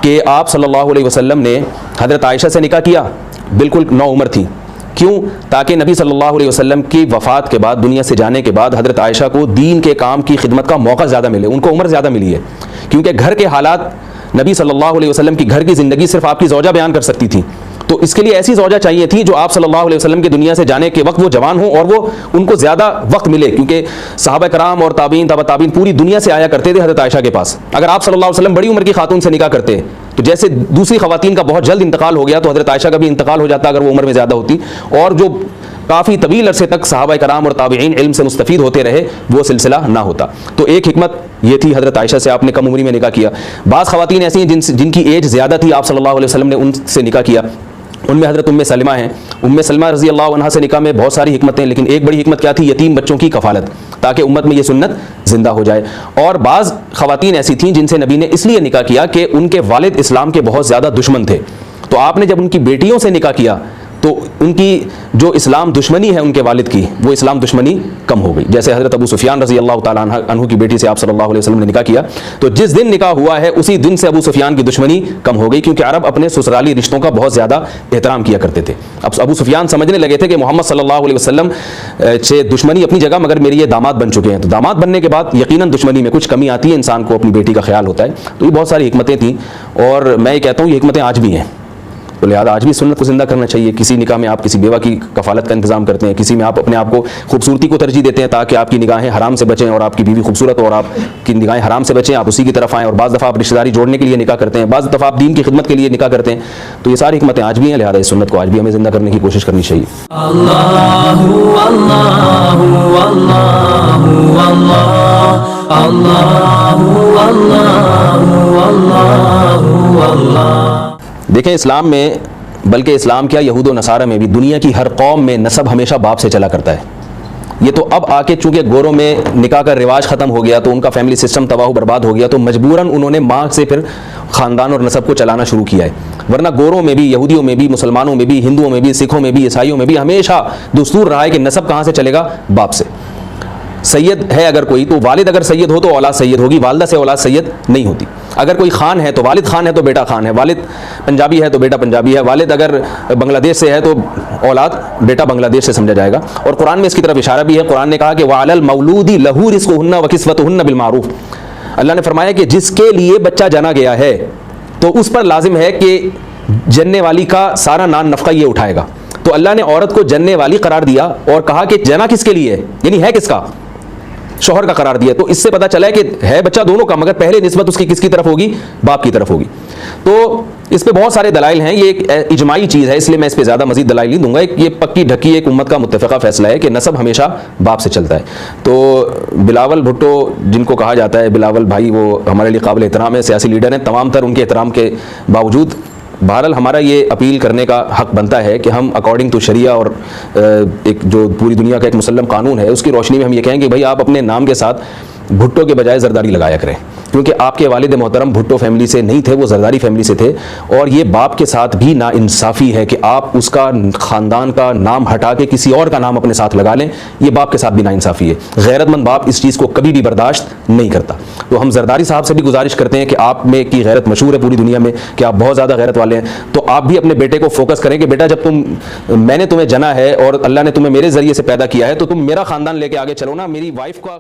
کہ آپ صلی اللہ علیہ وسلم نے حضرت عائشہ سے نکاح کیا, بالکل نوعمر تھی. کیوں؟ تاکہ نبی صلی اللہ علیہ وسلم کی وفات کے بعد, دنیا سے جانے کے بعد, حضرت عائشہ کو دین کے کام کی خدمت کا موقع زیادہ ملے. ان کو عمر زیادہ ملی ہے, کیونکہ گھر کے حالات نبی صلی اللہ علیہ وسلم کی گھر کی زندگی صرف آپ کی زوجہ بیان کر سکتی تھی. تو اس کے لیے ایسی زوجہ چاہیے تھی جو آپ صلی اللہ علیہ وسلم کی دنیا سے جانے کے وقت وہ جوان ہوں اور وہ ان کو زیادہ وقت ملے, کیونکہ صحابہ کرام اور تابعین تبع تابعین پوری دنیا سے آیا کرتے تھے حضرت عائشہ کے پاس. اگر آپ صلی اللہ علیہ وسلم بڑی عمر کی خاتون سے نکاح کرتے تو جیسے دوسری خواتین کا بہت جلد انتقال ہو گیا تو حضرت عائشہ کا بھی انتقال ہو جاتا اگر وہ عمر میں زیادہ ہوتی, اور جو کافی طویل عرصے تک صحابہ کرام اور تابعین علم سے مستفید ہوتے رہے وہ سلسلہ نہ ہوتا. تو ایک حکمت یہ تھی حضرت عائشہ سے آپ نے کم عمری میں نکاح کیا. بعض خواتین ایسی ہیں جن کی ایج زیادہ تھی, آپ صلی اللہ علیہ وسلم نے ان سے نکاح کیا. ان میں حضرت ام سلمہ ہیں. ام سلمہ رضی اللہ عنہا سے نکاح میں بہت ساری حکمتیں, لیکن ایک بڑی حکمت کیا تھی؟ یتیم بچوں کی کفالت, تاکہ امت میں یہ سنت زندہ ہو جائے. اور بعض خواتین ایسی تھیں جن سے نبی نے اس لیے نکاح کیا کہ ان کے والد اسلام کے بہت زیادہ دشمن تھے. تو آپ نے جب ان کی بیٹیوں سے نکاح کیا تو ان کی جو اسلام دشمنی ہے ان کے والد کی, وہ اسلام دشمنی کم ہو گئی. جیسے حضرت ابو سفیان رضی اللہ تعالیٰ عنہ کی بیٹی سے آپ صلی اللہ علیہ وسلم نے نکاح کیا تو جس دن نکاح ہوا ہے اسی دن سے ابو سفیان کی دشمنی کم ہو گئی, کیونکہ عرب اپنے سسرالی رشتوں کا بہت زیادہ احترام کیا کرتے تھے. اب ابو سفیان سمجھنے لگے تھے کہ محمد صلی اللہ علیہ وسلم سے دشمنی اپنی جگہ, مگر میری یہ داماد بن چکے ہیں. تو داماد بننے کے بعد یقیناً دشمنی میں کچھ کمی آتی ہے, انسان کو اپنی بیٹی کا خیال ہوتا ہے. تو یہ بہت ساری حکمتیں تھیں, اور میں یہ کہتا ہوں یہ حکمتیں آج بھی ہیں. تو لہٰذا آج بھی سنت کو زندہ کرنا چاہیے. کسی نکاح میں آپ کسی بیوہ کی کفالت کا انتظام کرتے ہیں, کسی میں آپ اپنے آپ کو خوبصورتی کو ترجیح دیتے ہیں تاکہ آپ کی نگاہیں حرام سے بچیں اور آپ کی بیوی خوبصورت ہو اور آپ کی نگاہیں حرام سے بچیں, آپ اسی کی طرف آئیں. اور بعض دفعہ آپ رشتہ داری جوڑنے کے لیے نکاح کرتے ہیں, بعض دفعہ آپ دین کی خدمت کے لیے نکاح کرتے ہیں. تو یہ ساری حکمتیں آج بھی ہیں, لہٰذا اس سنت کو آج بھی ہمیں زندہ کرنے کی کوشش کرنی چاہیے. اللہ اللہ اللہ اللہ. دیکھیں اسلام میں, بلکہ اسلام کیا یہود و نصارہ میں بھی, دنیا کی ہر قوم میں نسب ہمیشہ باپ سے چلا کرتا ہے. یہ تو اب آ کے چونکہ گوروں میں نکاح کا رواج ختم ہو گیا تو ان کا فیملی سسٹم تباہ و برباد ہو گیا, تو مجبوراً انہوں نے ماں سے پھر خاندان اور نسب کو چلانا شروع کیا ہے. ورنہ گوروں میں بھی, یہودیوں میں بھی, مسلمانوں میں بھی, ہندوؤں میں بھی, سکھوں میں بھی, عیسائیوں میں بھی ہمیشہ دستور رہا ہے کہ نسب کہاں سے چلے گا؟ باپ سے. سید ہے اگر کوئی تو والد اگر سید ہو تو اولاد سید ہوگی, والدہ سے اولاد سید نہیں ہوتی. اگر کوئی خان ہے تو والد خان ہے تو بیٹا خان ہے، والد پنجابی ہے تو بیٹا پنجابی ہے، والد اگر بنگلہ دیش سے ہے تو اولاد بیٹا بنگلہ دیش سے سمجھا جائے گا۔ اور قرآن میں اس کی طرف اشارہ بھی ہے، قرآن نے کہا کہ وَعَلَى الْمَوْلُودِ لَهُ رِزْقُهُنَّ وَكِسْوَتُهُنَّ بِالْمَعْرُوفِ، اللہ نے فرمایا کہ جس کے لیے بچہ جنا گیا ہے تو اس پر لازم ہے کہ جننے والی کا سارا نان نفقہ یہ اٹھائے گا۔ تو اللہ نے عورت کو جننے والی قرار دیا اور کہا کہ جنا کس کے لیے ہے، یعنی ہے کس کا، شوہر کا قرار دیا۔ تو اس سے پتہ چلا ہے کہ ہے بچہ دونوں کا، مگر پہلے نسبت اس کی کس کی طرف ہوگی، باپ کی طرف ہوگی۔ تو اس پہ بہت سارے دلائل ہیں، یہ ایک اجماعی چیز ہے، اس لیے میں اس پہ زیادہ مزید دلائل نہیں دوں گا۔ یہ پکی ڈھکی ایک امت کا متفقہ فیصلہ ہے کہ نسب ہمیشہ باپ سے چلتا ہے۔ تو بلاول بھٹو جن کو کہا جاتا ہے، بلاول بھائی وہ ہمارے لیے قابل احترام ہے، سیاسی لیڈر ہیں، تمام تر ان کے احترام کے باوجود بہرحال ہمارا یہ اپیل کرنے کا حق بنتا ہے کہ ہم اکارڈنگ ٹو شریعہ اور ایک جو پوری دنیا کا ایک مسلم قانون ہے اس کی روشنی میں ہم یہ کہیں کہ بھائی آپ اپنے نام کے ساتھ بھٹو کے بجائے زرداری لگایا کریں، کیونکہ آپ کے والد محترم بھٹو فیملی سے نہیں تھے، وہ زرداری فیملی سے تھے۔ اور یہ باپ کے ساتھ بھی ناانصافی ہے کہ آپ اس کا خاندان کا نام ہٹا کے کسی اور کا نام اپنے ساتھ لگا لیں، یہ باپ کے ساتھ بھی ناانصافی ہے۔ غیرت مند باپ اس چیز کو کبھی بھی برداشت نہیں کرتا۔ تو ہم زرداری صاحب سے بھی گزارش کرتے ہیں کہ آپ میں کی غیرت مشہور ہے پوری دنیا میں کہ آپ بہت زیادہ غیرت والے ہیں، تو آپ بھی اپنے بیٹے کو فوکس کریں کہ بیٹا جب میں نے تمہیں جنا ہے اور اللہ نے تمہیں میرے ذریعے سے پیدا کیا ہے تو تم میرا خاندان لے کے آگے چلو نا، میری وائف کا